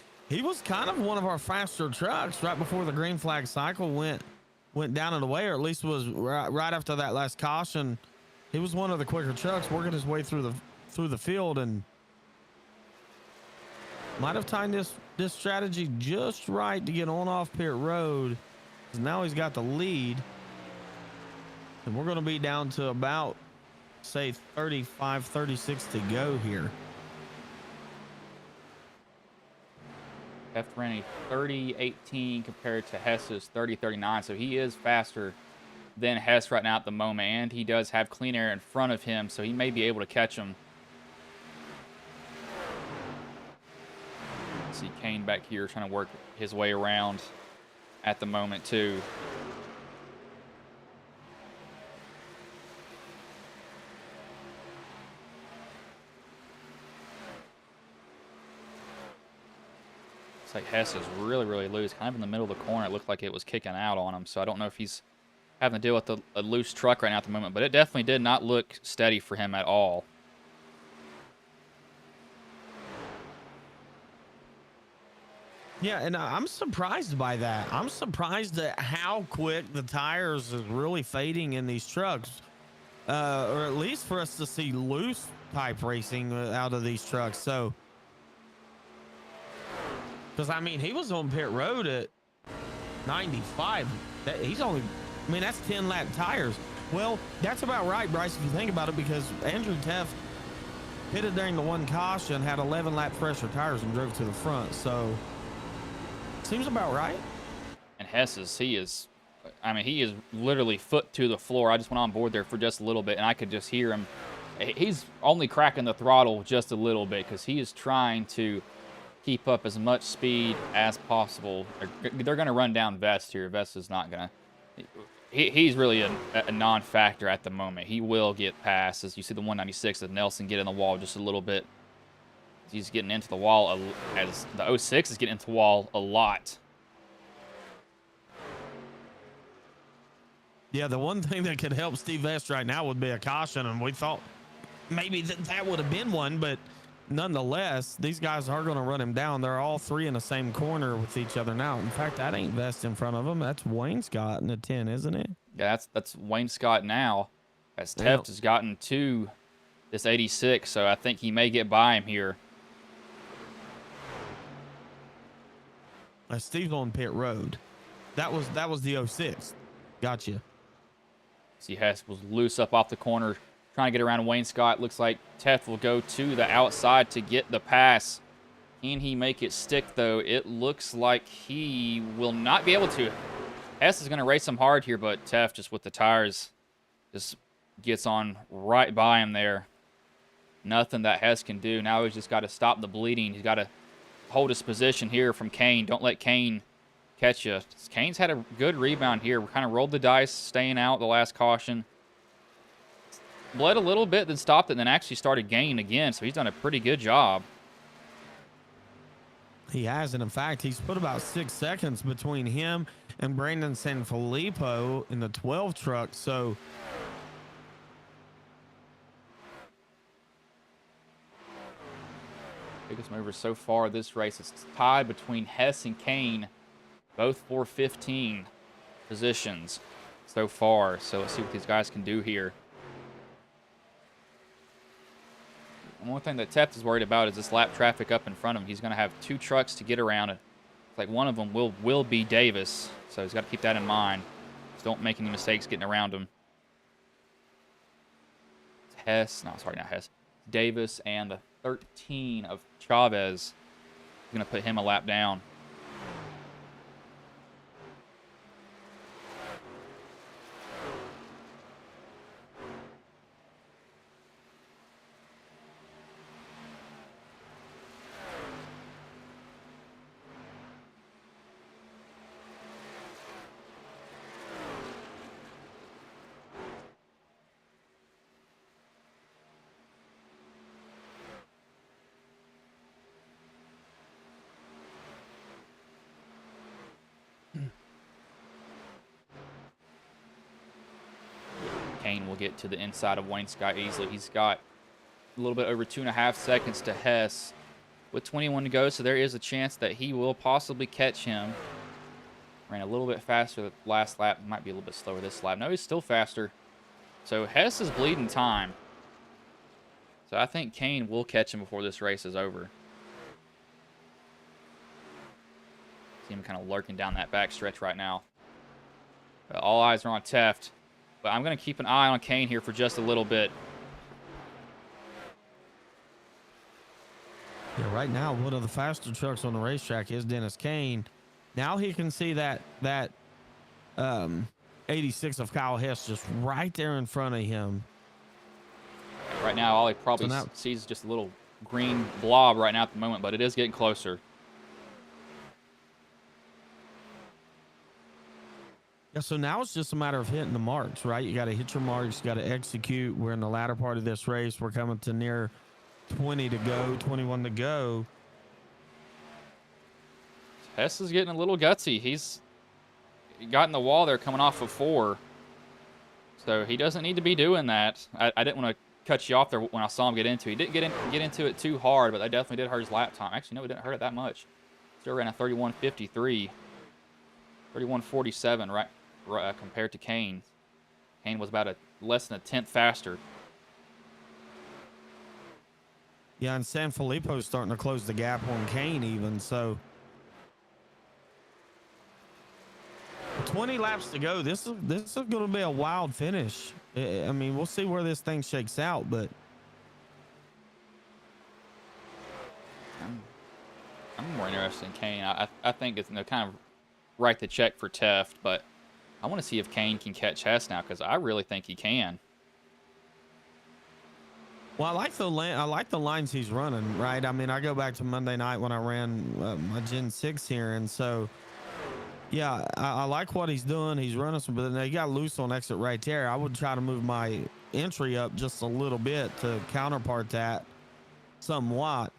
kind of one of our faster trucks right before the green flag cycle went down and away, or at least was right after that last caution. He was one of the quicker trucks working his way through the field, and might have timed this strategy just right to get on off pit road. Now he's got the lead, and we're going to be down to about say 35, 36 to go here. F ran a 30.18 compared to Hess's 30.39, so he is faster than Hess right now at the moment, and he does have clean air in front of him, so he may be able to catch him. See Kane back here trying to work his way around at the moment too. Looks like Hess is really, really loose. Kind of in the middle of the corner. It looked like it was kicking out on him. So I don't know if he's having to deal with a loose truck right now at the moment. But it definitely did not look steady for him at all. Yeah, and I'm surprised by that. I'm surprised at how quick the tires is really fading in these trucks. Or at least for us to see loose type racing out of these trucks. So, because I mean, he was on pit road at 95. He's only, I mean, that's 10 lap tires. Well, that's about right, Bryce, if you think about it, because Andrew Teff pitted during the one caution, had 11 lap fresher tires and drove to the front. So seems about right. And Hess he is literally foot to the floor. I just went on board there for just a little bit, and I could just hear him. He's only cracking the throttle just a little bit because he is trying to keep up as much speed as possible. They're going to run down Vest here. Vest is not going to. He's really a non-factor at the moment. He will get past, as you see the 196 of Nelson get in the wall just a little bit. He's getting into the wall as the 06 is getting into the wall a lot. Yeah, the one thing that could help Steve Vest right now would be a caution, and we thought maybe that would have been one, but nonetheless, these guys are going to run him down. They're all three in the same corner with each other now. In fact, that ain't Vest in front of him. That's Wayne Scott in the 10, isn't it? Yeah, that's Wayne Scott now, as Yeah. Teft has gotten to this 86, so I think he may get by him here. Steve's on pit road. That was the 06. Gotcha. See, Hess was loose up off the corner, trying to get around Wayne Scott. Looks like Teft will go to the outside to get the pass. Can he make it stick, though? It looks like he will not be able to. Hess is going to race him hard here, but Teft, just with the tires, just gets on right by him there. Nothing that Hess can do. Now he's just got to stop the bleeding. He's got to hold his position here from Kane. Don't let Kane catch you. Kane's had a good rebound here. We kind of rolled the dice, staying out the last caution. Bled a little bit, then stopped it, and then actually started gaining again, so he's done a pretty good job. He has, and in fact, he's put about 6 seconds between him and Brandon Sanfilippo in the 12 truck. So Biggest mover so far this race is tied between Hess and Kane, both for 15 positions so far. So let's see what these guys can do here. One thing that Teft is worried about is this lap traffic up in front of him. He's going to have 2 trucks to get around it. It's like one of them will be Davis, so he's got to keep that in mind. Just don't make any mistakes getting around him. It's Hess, no, sorry, not Hess. Davis and the 13 of Chavez. He's going to put him a lap down. Kane will get to the inside of Wayne Scott easily. He's got a little bit over 2.5 seconds to Hess with 21 to go, so there is a chance that he will possibly catch him. Ran a little bit faster the last lap. Might be a little bit slower this lap. No, he's still faster. So Hess is bleeding time. So I think Kane will catch him before this race is over. See him kind of lurking down that back stretch right now. But all eyes are on Teft. But I'm going to keep an eye on Kane here for just a little bit. yeah, right now, one of the faster trucks on the racetrack is Dennis Kane. Now he can see that 86 of Kyle Hess just right there in front of him. Right now, all he probably sees is just a little green blob right now at the moment, but it is getting closer. Yeah, so now it's just a matter of hitting the marks, right? You got to hit your marks, you got to execute. We're in the latter part of this race. We're coming to near 20 to go, 21 to go. Hess is getting a little gutsy. He got in the wall there coming off of 4. So he doesn't need to be doing that. I didn't want to cut you off there when I saw him get into it. He didn't get into it too hard, but that definitely did hurt his lap time. Actually, no, it didn't hurt it that much. Still ran a 31:53. 31:47, right, compared to Kane. Kane was about less than a tenth faster. Yeah, and Sanfilippo's starting to close the gap on Kane even, so 20 laps to go. This is going to be a wild finish. I mean, we'll see where this thing shakes out, but I'm more interested in Kane. I think it's kind of write the check for Teft, but I want to see if Kane can catch Hess now because I really think he can. well, I like the lines he's running, right? I mean, I go back to Monday night when I ran my Gen 6 here, and so yeah, I like what he's doing. He's running some, but then he got loose on exit right there. I would try to move my entry up just a little bit to counterpart that somewhat.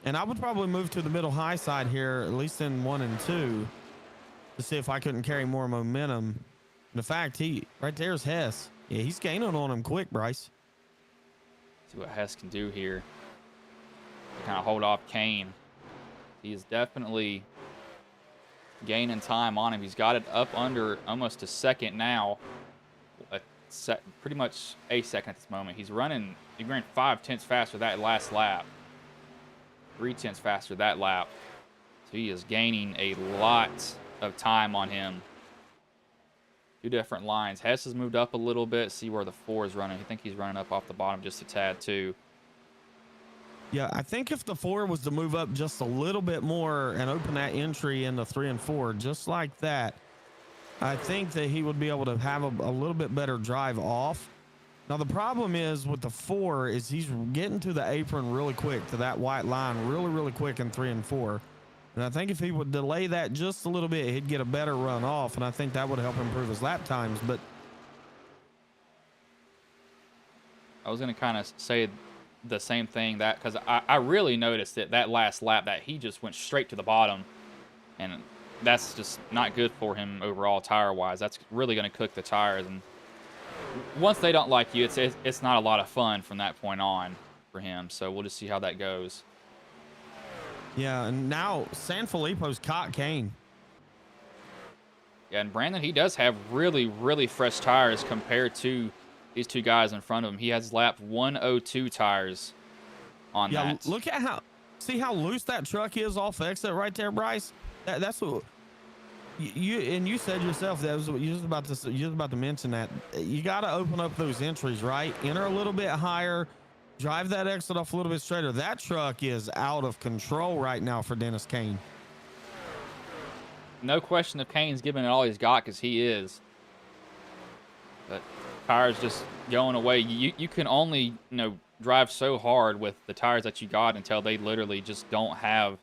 And I would probably move to the middle high side here, at least in 1 and 2, to see if I couldn't carry more momentum. In fact, right there's Hess. Yeah, he's gaining on him quick, Bryce. See what Hess can do here. Kind of hold off Kane. He is definitely gaining time on him. He's got it up under almost a second now. pretty much a second at this moment. He ran 5 tenths faster that last lap, 3 tenths faster that lap. So he is gaining a lot of time on him. 2 different lines. Hess has moved up a little bit. See where the 4 is running. I think he's running up off the bottom just a tad too. Yeah, I think if the 4 was to move up just a little bit more and open that entry in the 3 and 4, just like that, I think that he would be able to have a little bit better drive off. Now, the problem is with the 4 is he's getting to the apron really quick, to that white line really, really quick in 3 and 4. And I think if he would delay that just a little bit, he'd get a better run off, and I think that would help improve his lap times. But I was going to kind of say the same thing, that because I really noticed that last lap that he just went straight to the bottom, and that's just not good for him overall tire-wise. That's really going to cook the tires, and once they don't like you, it's not a lot of fun from that point on for him. So we'll just see how that goes. yeah, and now Sanfilippo's caught Kane. Yeah, and Brandon, he does have really, really fresh tires compared to these 2 guys in front of him. He has lap 102 tires on that. Yeah, look at see how loose that truck is off exit right there, Bryce. That's what you said yourself. That was what you was about to mention, that you got to open up those entries, right? Enter a little bit higher, drive that exit off a little bit straighter. That truck is out of control right now for Dennis Kane. No question if Kane's giving it all he's got, because he is. But tires just going away. You can only drive so hard with the tires that you got until they literally just don't have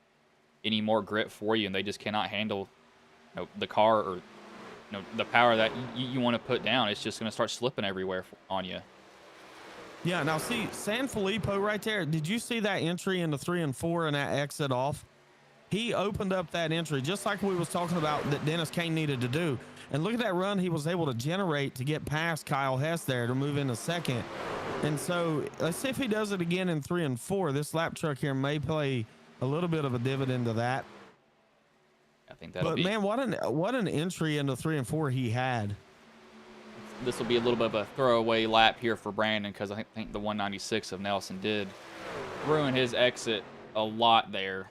any more grip for you, and they just cannot handle the car or the power that you want to put down. It's just going to start slipping everywhere on you. Yeah, now see Sanfilippo right there. Did you see that entry into 3 and 4 and that exit off? He opened up that entry just like we was talking about that Dennis Kane needed to do. And look at that run he was able to generate to get past Kyle Hess there to move into second. And so let's see if he does it again in 3 and 4. This lap truck here may play a little bit of a dividend to that. I think that'll but be. Man, what an entry into 3 and 4 he had. This will be a little bit of a throwaway lap here for Brandon, because I think the 196 of Nelson did ruin his exit a lot there.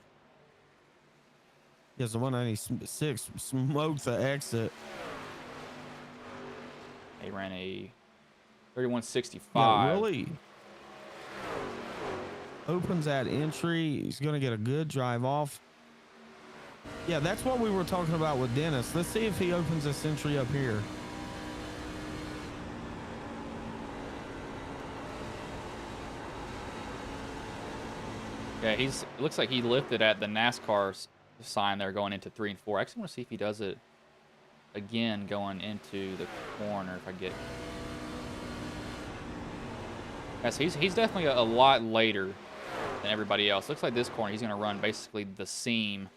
Yes, the 196 smoked the exit. He ran a 3165. Yeah, really opens that entry. He's going to get a good drive off. Yeah, that's what we were talking about with Dennis. Let's see if he opens this entry up here. Yeah, it looks like he lifted at the NASCAR sign there going into 3 and 4. I actually want to see if he does it again going into the corner. If I get, yes, he's definitely a lot later than everybody else. Looks like this corner he's going to run basically the seam.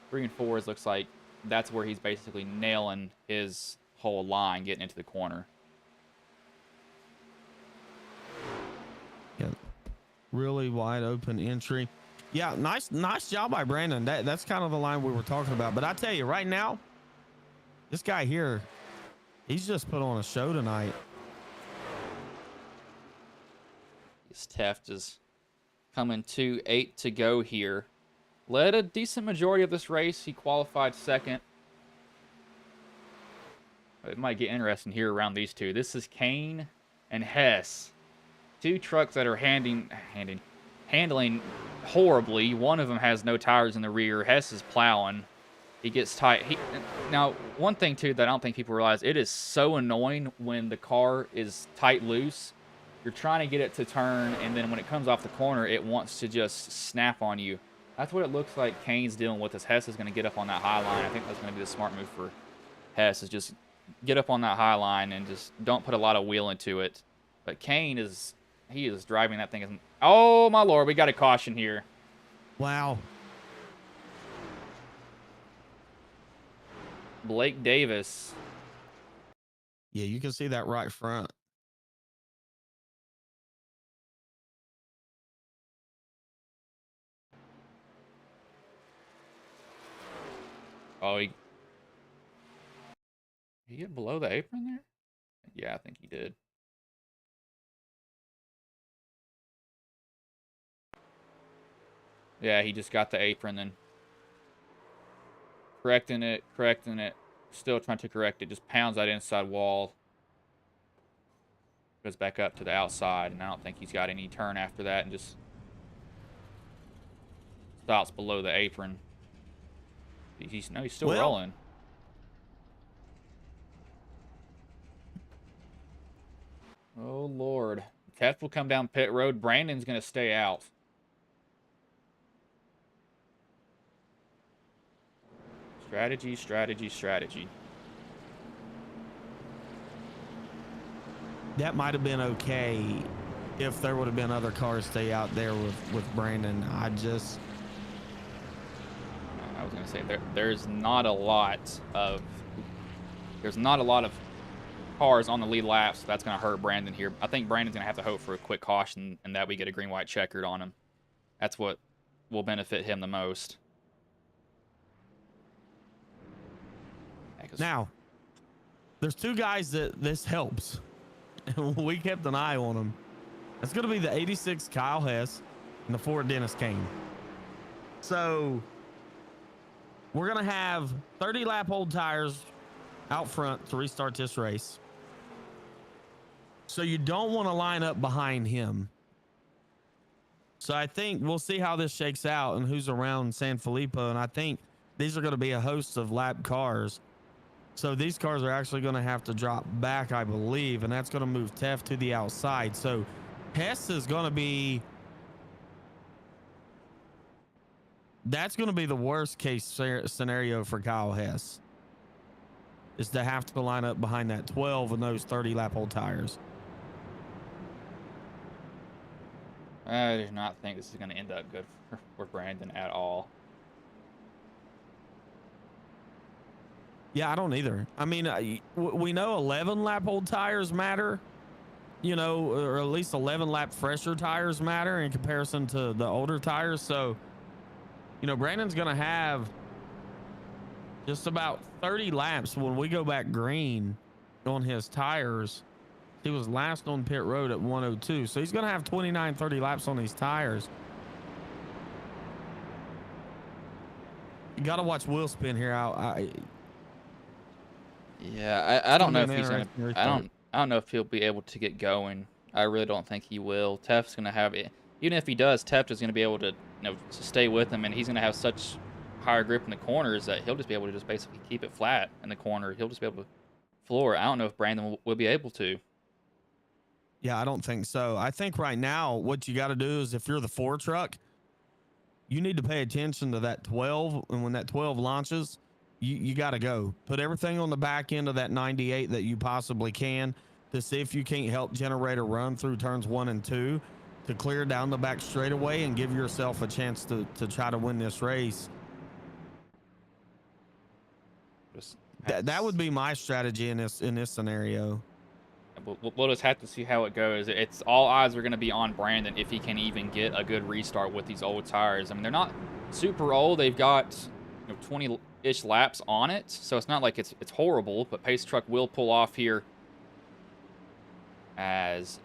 3 and 4s looks like that's where he's basically nailing his whole line getting into the corner. Yeah, really wide open entry. Yeah, nice job by Brandon. That's kind of the line we were talking about. But I tell you right now, this guy here, he's just put on a show tonight. Teft is coming to 8 to go here. Led a decent majority of this race. He qualified second. It might get interesting here around these two. This is Kane and Hess. 2 trucks that are handling horribly. One of them has no tires in the rear. Hess is plowing. He gets tight. Now, one thing, too, that I don't think people realize, it is so annoying when the car is tight loose. You're trying to get it to turn, and then when it comes off the corner, it wants to just snap on you. That's what it looks like Kane's dealing with. Hess is going to get up on that high line. I think that's going to be the smart move for Hess, is just get up on that high line and just don't put a lot of wheel into it. But Kane is driving that thing. Oh, my Lord, we got a caution here. Wow. Blake Davis. Yeah, you can see that right front. Oh, he get below the apron there? Yeah, I think he did. Yeah, he just got the apron, then correcting it, still trying to correct it, just pounds that inside wall. Goes back up to the outside, and I don't think he's got any turn after that, and just stops below the apron. He's still rolling. Oh, Lord. Tef will come down pit road. Brandon's going to stay out. Strategy, strategy, strategy. That might have been okay if there would have been other cars stay out there with Brandon. I was going to say, there's not a lot of cars on the lead laps. So that's going to hurt Brandon here. I think Brandon's going to have to hope for a quick caution and that we get a green-white-checkered on him. That's what will benefit him the most. Now, there's two guys that this helps. We kept an eye on them. It's going to be the 86 Kyle Hess and the 4 Dennis Kane. So we're going to have 30 lap old tires out front to restart this race. So you don't want to line up behind him. So I think we'll see how this shakes out and who's around San Filippo. And I think these are going to be a host of lap cars. So these cars are actually going to have to drop back, I believe, and that's going to move Tef to the outside. So Hess is going to be... That's going to be the worst case scenario for Kyle Hess, is to have to line up behind that 12 and those 30 lap old tires. I do not think this is going to end up good for Brandon at all. Yeah, I don't either. I mean, we know 11 lap old tires matter, you know, or at least 11 lap fresher tires matter in comparison to the older tires. So, you know, Brandon's going to have just about 30 laps when we go back green on his tires. He was last on pit road at 102. So he's going to have 29, 30 laps on these tires. You got to watch wheel spin here. Yeah, I don't know if he's gonna. I don't know if he'll be able to get going. I really don't think he will. Tef's gonna have it. Even if he does, Tef is gonna be able to, to stay with him, and he's gonna have such higher grip in the corners that he'll just be able to just basically keep it flat in the corner. He'll just be able to floor. I don't know if Brandon will be able to. Yeah, I don't think so. I think right now what you got to do is, if you're the 4 truck, you need to pay attention to that 12, and when that 12 launches, you got to go. Put everything on the back end of that 98 that you possibly can to see if you can't help generate a run through turns 1 and 2 to clear down the back straightaway and give yourself a chance to try to win this race. That would be my strategy in this scenario. We'll just have to see how it goes. It's all eyes are going to be on Brandon if he can even get a good restart with these old tires. I mean, they're not super old. They've got 20-ish laps on it, so it's not like it's horrible. But Pace Truck will pull off here as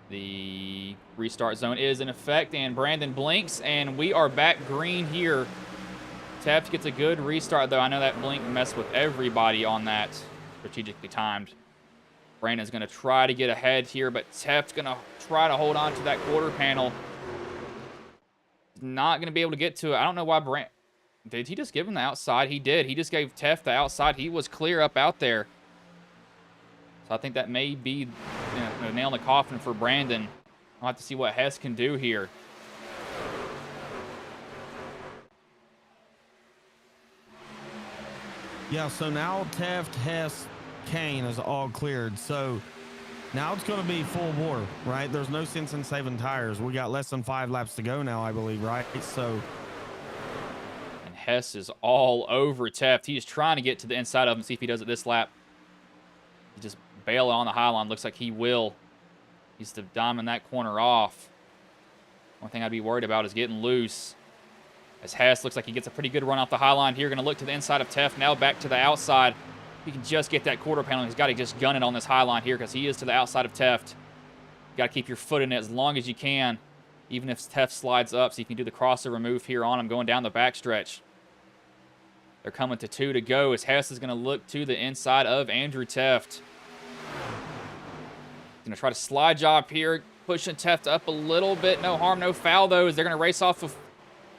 the restart zone is in effect, and Brandon blinks, and we are back green here. Tef gets a good restart, though. I know that blink messed with everybody on that, strategically timed. Brandon's going to try to get ahead here, but Tef's going to try to hold on to that quarter panel. Not going to be able to get to it. I don't know why Brandon... Did he just give him the outside? He did. He just gave Tef the outside. He was clear up out there. So I think that may be the nail in the coffin for Brandon. I'll have to see what Hess can do here. Yeah, so now Tef, Hess, Kane is all cleared. So now it's going to be full bore, right? There's no sense in saving tires. We got less than 5 laps to go now, I believe, right? So... And Hess is all over Tef. He's trying to get to the inside of him, see if he does it this lap. He just bail on the high line. Looks like he will. He's to diamond that corner off. One thing I'd be worried about is getting loose. As Hess looks like he gets a pretty good run off the high line here. Going to look to the inside of Tef. Now back to the outside. He can just get that quarter panel. He's got to just gun it on this high line here because he is to the outside of Teft. You got to keep your foot in it as long as you can, even if Teft slides up, so you can do the crossover move here on him going down the backstretch. They're coming to 2 to go as Hess is going to look to the inside of Andrew Teft. Going to try to slide job here, pushing Teft up a little bit. No harm, no foul, though, as they're going to race off of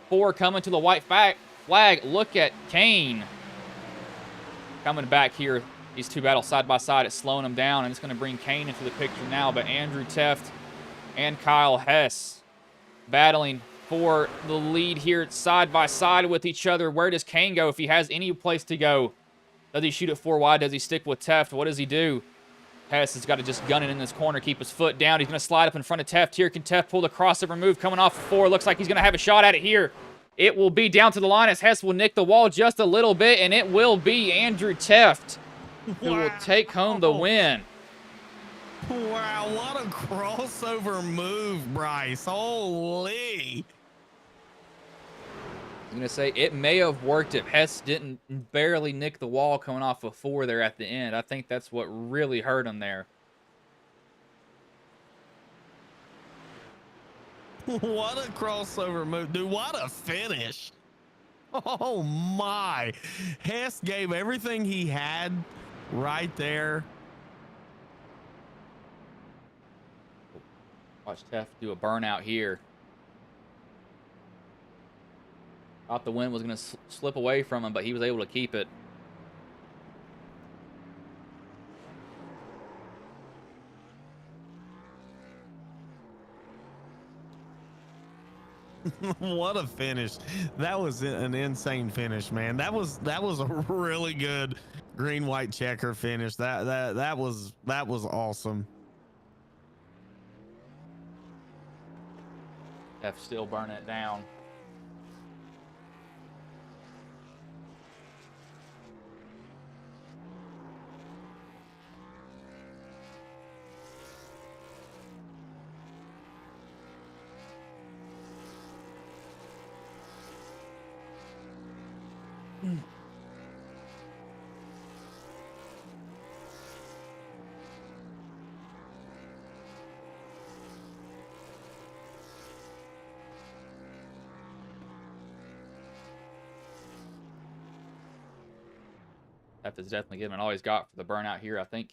4 coming to the white flag. Look at Kane coming back here. These two battle side by side. It's slowing them down, and it's going to bring Kane into the picture now. But Andrew Teft and Kyle Hess battling for the lead here side by side with each other. Where does Kane go if he has any place to go? Does he shoot it 4 wide? Does he stick with Teft? What does he do? Hess has got to just gun it in this corner, keep his foot down. He's going to slide up in front of Teft here. Can Teft pull the crossover move coming off of 4? Looks like he's going to have a shot at it here. It will be down to the line as Hess will nick the wall just a little bit, and it will be Andrew Teft who will take home the win. Wow, what a crossover move, Bryce. Holy. I'm going to say it may have worked if Hess didn't barely nick the wall coming off of 4 there at the end. I think that's what really hurt him there. What a crossover move. Dude, what a finish. Oh, my. Hess gave everything he had right there. Watch Teft do a burnout here. Thought the wind was going to slip away from him, but he was able to keep it. What a finish. That was an insane finish, man. That was a really good green-white-checker finish. That was awesome. Teft still burning it down. Teft is definitely giving all he's got for the burnout here. I think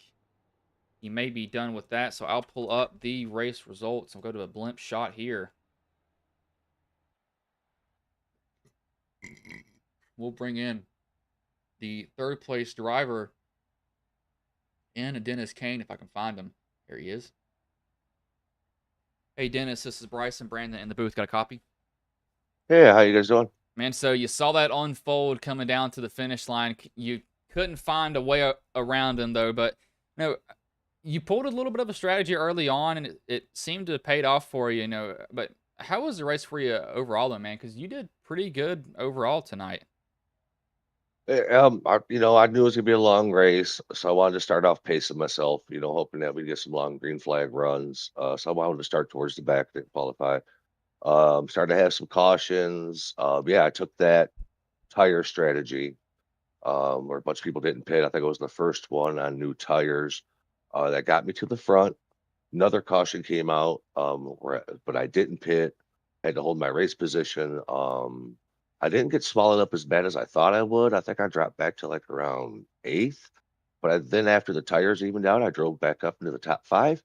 he may be done with that, so I'll pull up the race results. I'll go to a blimp shot here. We'll bring in the 3rd place driver in Dennis Kane, if I can find him. There he is. Hey, Dennis, this is Bryce and Brandon in the booth. Got a copy? Hey, how you guys doing? Man, so you saw that unfold coming down to the finish line. You couldn't find a way around him, though. But you pulled a little bit of a strategy early on, and it seemed to have paid off for you, But how was the race for you overall, though, man? Because you did pretty good overall tonight. I knew it was gonna be a long race, so I wanted to start off pacing myself, hoping that we get some long green flag runs. So I wanted to start towards the back to qualify. Started to have some cautions. Yeah, I took that tire strategy, where a bunch of people didn't pit. I think it was the first one on new tires. That got me to the front. Another caution came out, but I didn't pit. I had to hold my race position. I didn't get swallowed up as bad as I thought I would. I think I dropped back to like around 8th. But then after the tires evened out, I drove back up into the top 5.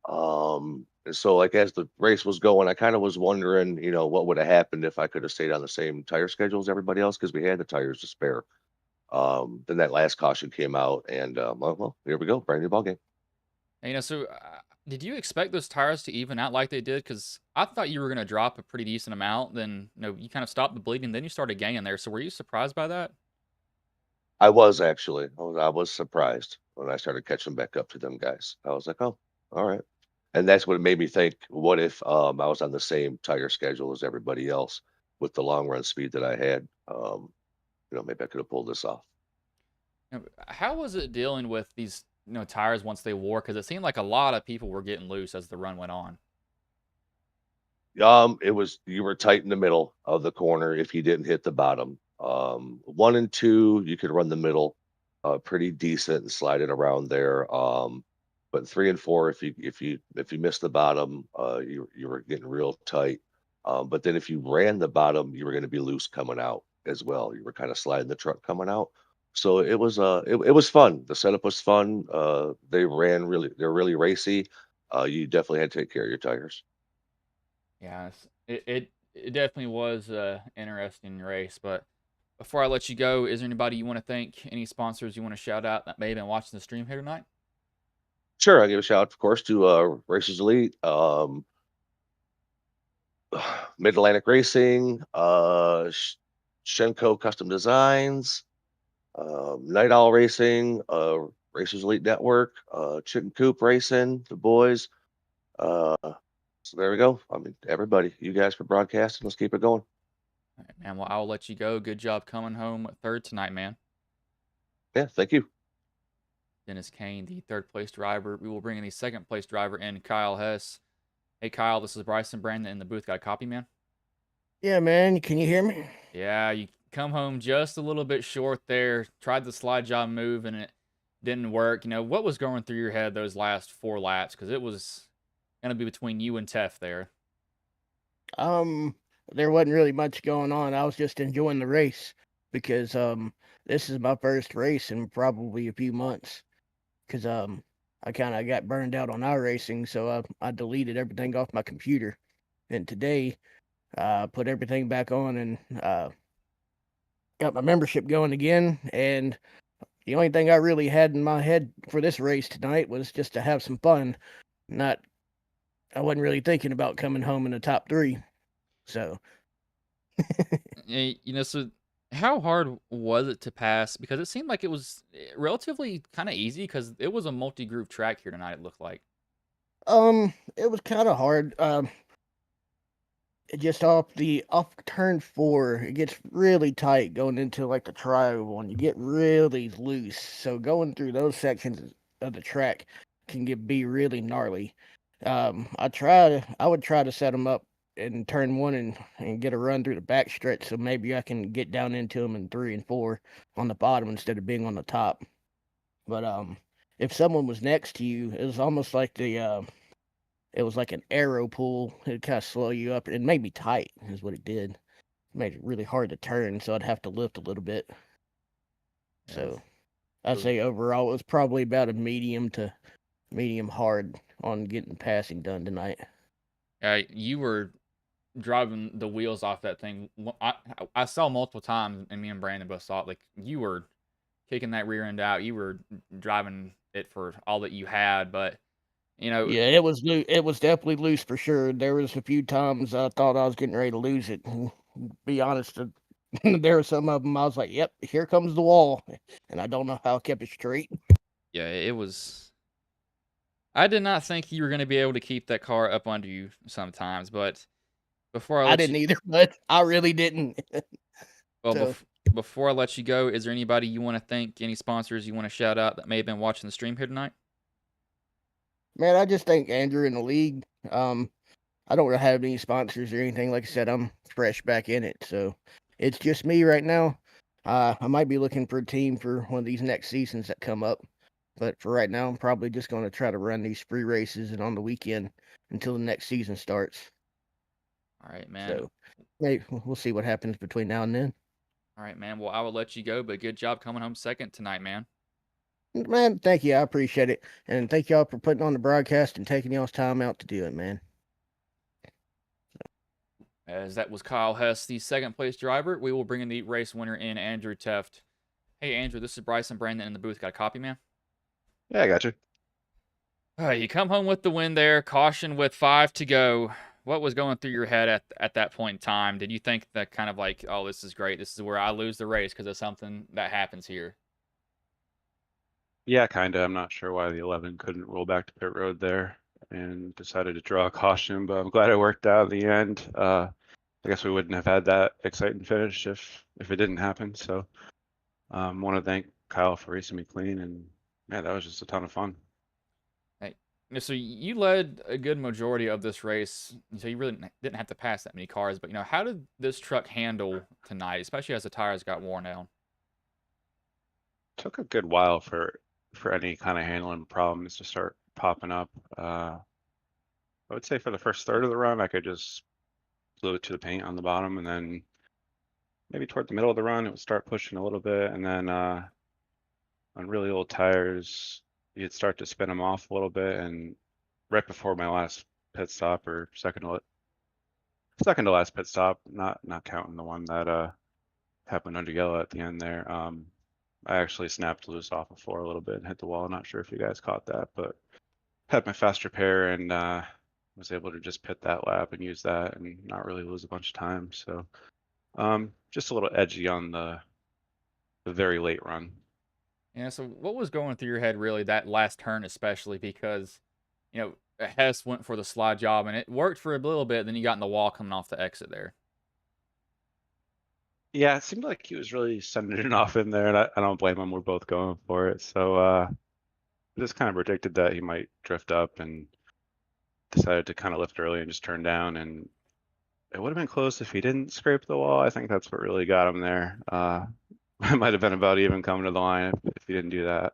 And so like as the race was going, I kind of was wondering, what would have happened if I could have stayed on the same tire schedule as everybody else, because we had the tires to spare. Then that last caution came out, and well, here we go, brand new ball game. And, so did you expect those tires to even out like they did? Because I thought you were going to drop a pretty decent amount. Then you kind of stopped the bleeding, then you started gaining there. So were you surprised by that? I was actually. I was surprised when I started catching back up to them guys. I was like, oh, all right. And that's what made me think, what if I was on the same tire schedule as everybody else with the long run speed that I had? Maybe I could have pulled this off. How was it dealing with these tires once they wore? Because it seemed like a lot of people were getting loose as the run went on. You were tight in the middle of the corner if you didn't hit the bottom. 1 and 2, you could run the middle. pretty decent and sliding around there. But 3 and 4, if you missed the bottom, you were getting real tight. But then if you ran the bottom, you were going to be loose coming out as well. You were kind of sliding the truck coming out. So it was fun. The setup was fun. They're really racy. You definitely had to take care of your tires. Yeah, it definitely was a interesting race. But before I let you go, is there anybody you want to thank? Any sponsors you want to shout out that may have been watching the stream here tonight? Sure, I give a shout out, of course, to Racers Elite, Mid Atlantic Racing, Shenko Custom Designs, Night Owl Racing, Racers Elite Network, Chicken Coop Racing, the boys. Uh, so there we go. I mean, everybody, you guys for broadcasting. Let's keep it going. All right, man. Well, I'll let you go. Good job coming home third tonight, man. Yeah, thank you. Dennis Kane, the third place driver. We will bring in the second place driver in Kyle Hess. Hey, Kyle, this is Bryson Brandon in the booth. Got a copy, man? Yeah, man. Can you hear me? Yeah, you come home just a little bit short there. Tried the slide job move and it didn't work. What was going through your head those last 4 laps? Because it was going to be between you and Tef there. Um, there wasn't really much going on. I was just enjoying the race because this is my first race in probably a few months. Because I kind of got burned out on iRacing, so I deleted everything off my computer. And today, I put everything back on and got my membership going again. And the only thing I really had in my head for this race tonight was just to have some fun. Not, I wasn't really thinking about coming home in the top 3. So So how hard was it to pass? Because it seemed like it was relatively kind of easy because it was a multi-groove track here tonight, it looked like. it was kind of hard. Just off turn 4, it gets really tight going into like the tri-oval, and you get really loose. So going through those sections of the track be really gnarly. I would try to set them up in turn 1 and get a run through the back stretch, so maybe I can get down into them in 3 and 4 on the bottom instead of being on the top. But if someone was next to you, it was almost like it was like an arrow pull. It'd kind of slow you up. It made me tight, is what it did. It made it really hard to turn, so I'd have to lift a little bit. Yes. So I'd say overall it was probably about a medium to medium hard on getting passing done tonight. You were driving the wheels off that thing. I saw multiple times, and me and Brandon both saw it. Like you were kicking that rear end out. You were driving it for all that you had, but Yeah, it was it was definitely loose for sure. There was a few times I thought I was getting ready to lose it. Be honest, there were some of them I was like, "Yep, here comes the wall," and I don't know how I kept it straight. yeah, it was. I did not think you were going to be able to keep that car up under you sometimes, but before I I let didn't you, either, but I really didn't. well, So, before I let you go, is there anybody you want to thank? Any sponsors you want to shout out that may have been watching the stream here tonight? man, I just thank Andrew in the league. I don't really have any sponsors or anything. Like I said, I'm fresh back in it, so it's just me right now. I might be looking for a team for one of these next seasons that come up, but for right now, I'm probably just going to try to run these free races and on the weekend until the next season starts. All right, man. So maybe we'll see what happens between now and then. All right, man. Well, I will let you go, but good job coming home second tonight, man. Man, thank you. I appreciate it, and thank y'all for putting on the broadcast and taking y'all's time out to do it, man. As that was Kyle Hess, the second place driver. We will bring in the race winner in Andrew Teft. Hey, Andrew, this is Bryson Brandon in the booth. Got a copy, man? Yeah, I got you. You come home with the win there. Caution with 5 to go. What was going through your head at that point in time? Did you think that kind of like, oh, this is great. This is where I lose the race because of something that happens here? Yeah, kind of. I'm not sure why the 11 couldn't roll back to pit road there and decided to draw a caution, but I'm glad it worked out in the end. I guess we wouldn't have had that exciting finish if it didn't happen. So want to thank Kyle for racing me clean, and man, that was just a ton of fun. Hey, so you led a good majority of this race, so you really didn't have to pass that many cars. But how did this truck handle tonight, especially as the tires got worn out? took a good while for any kind of handling problems to start popping up. I would say for the first third of the run, I could just glue it to the paint on the bottom, and then maybe toward the middle of the run, it would start pushing a little bit, and then on really old tires, you'd start to spin them off a little bit, and right before my last pit stop, or second to last pit stop, not counting the one that happened under yellow at the end there. I actually snapped loose off of 4 a little bit and hit the wall. Not sure if you guys caught that, but had my fast repair and was able to just pit that lap and use that and not really lose a bunch of time. So just a little edgy on the very late run. Yeah, so what was going through your head really that last turn, especially because, Hess went for the slide job and it worked for a little bit. Then you got in the wall coming off the exit there. Yeah, it seemed like he was really sending it off in there, and I don't blame him. We're both going for it. So just kind of predicted that he might drift up and decided to kind of lift early and just turn down. And it would have been close if he didn't scrape the wall. I think that's what really got him there. It might have been about even coming to the line if he didn't do that.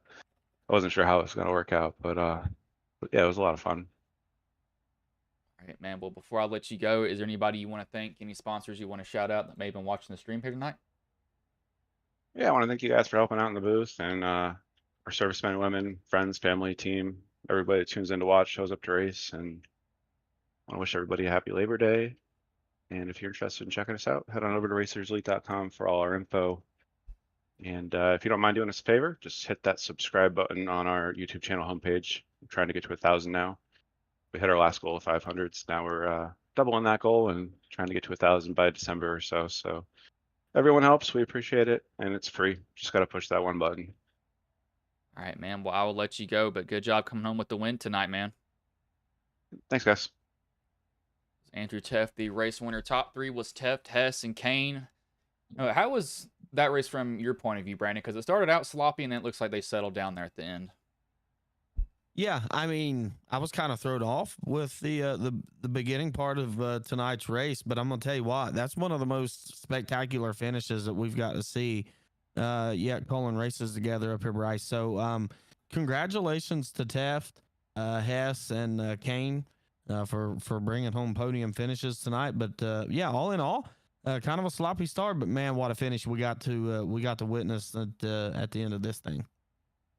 I wasn't sure how it was going to work out, but yeah, it was a lot of fun. All right, man. Well, before I let you go, is there anybody you want to thank? Any sponsors you want to shout out that may have been watching the stream here tonight? Yeah, I want to thank you guys for helping out in the booth, and our servicemen and women, friends, family, team, everybody that tunes in to watch, shows up to race, and I want to wish everybody a happy Labor Day. And if you're interested in checking us out, head on over to racerselite.com for all our info. And if you don't mind doing us a favor, just hit that subscribe button on our YouTube channel homepage. We're trying to get to 1,000 now. We hit our last goal of 500, so now we're doubling that goal and trying to get to 1,000 by December or so. So everyone helps, we appreciate it, and it's free. Just got to push that one button. All right, man. Well, I will let you go, but good job coming home with the win tonight, man. Thanks, guys. Andrew Teft, the race winner. Top 3 was Teft, Hess, and Kane. How was that race from your point of view, Brandon? Because it started out sloppy, and then it looks like they settled down there at the end. Yeah, I mean, I was kind of thrown off with the beginning part of tonight's race, but I'm gonna tell you what, that's one of the most spectacular finishes that we've got to see yet calling races together up here, Bryce. So congratulations to Teft, Hess, and Kane for bringing home podium finishes tonight. But yeah, all in all, kind of a sloppy start, but man, what a finish we got to witness at the end of this thing.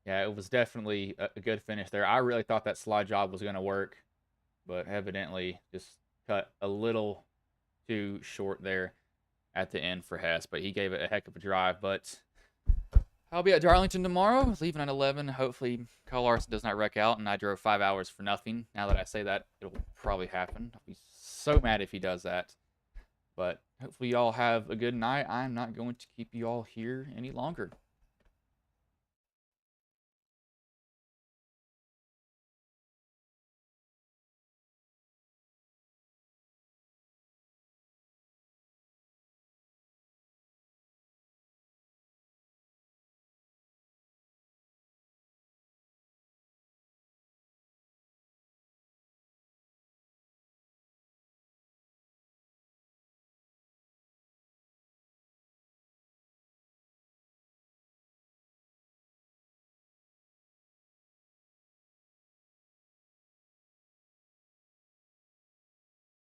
Yeah, it was definitely a good finish there. I really thought that slide job was going to work, but evidently just cut a little too short there at the end for Hess. But he gave it a heck of a drive. But I'll be at Darlington tomorrow, leaving at 11. Hopefully, Kyle Larson does not wreck out, and I drove 5 hours for nothing. Now that I say that, it'll probably happen. I'll be so mad if he does that. But hopefully, y'all have a good night. I'm not going to keep you all here any longer.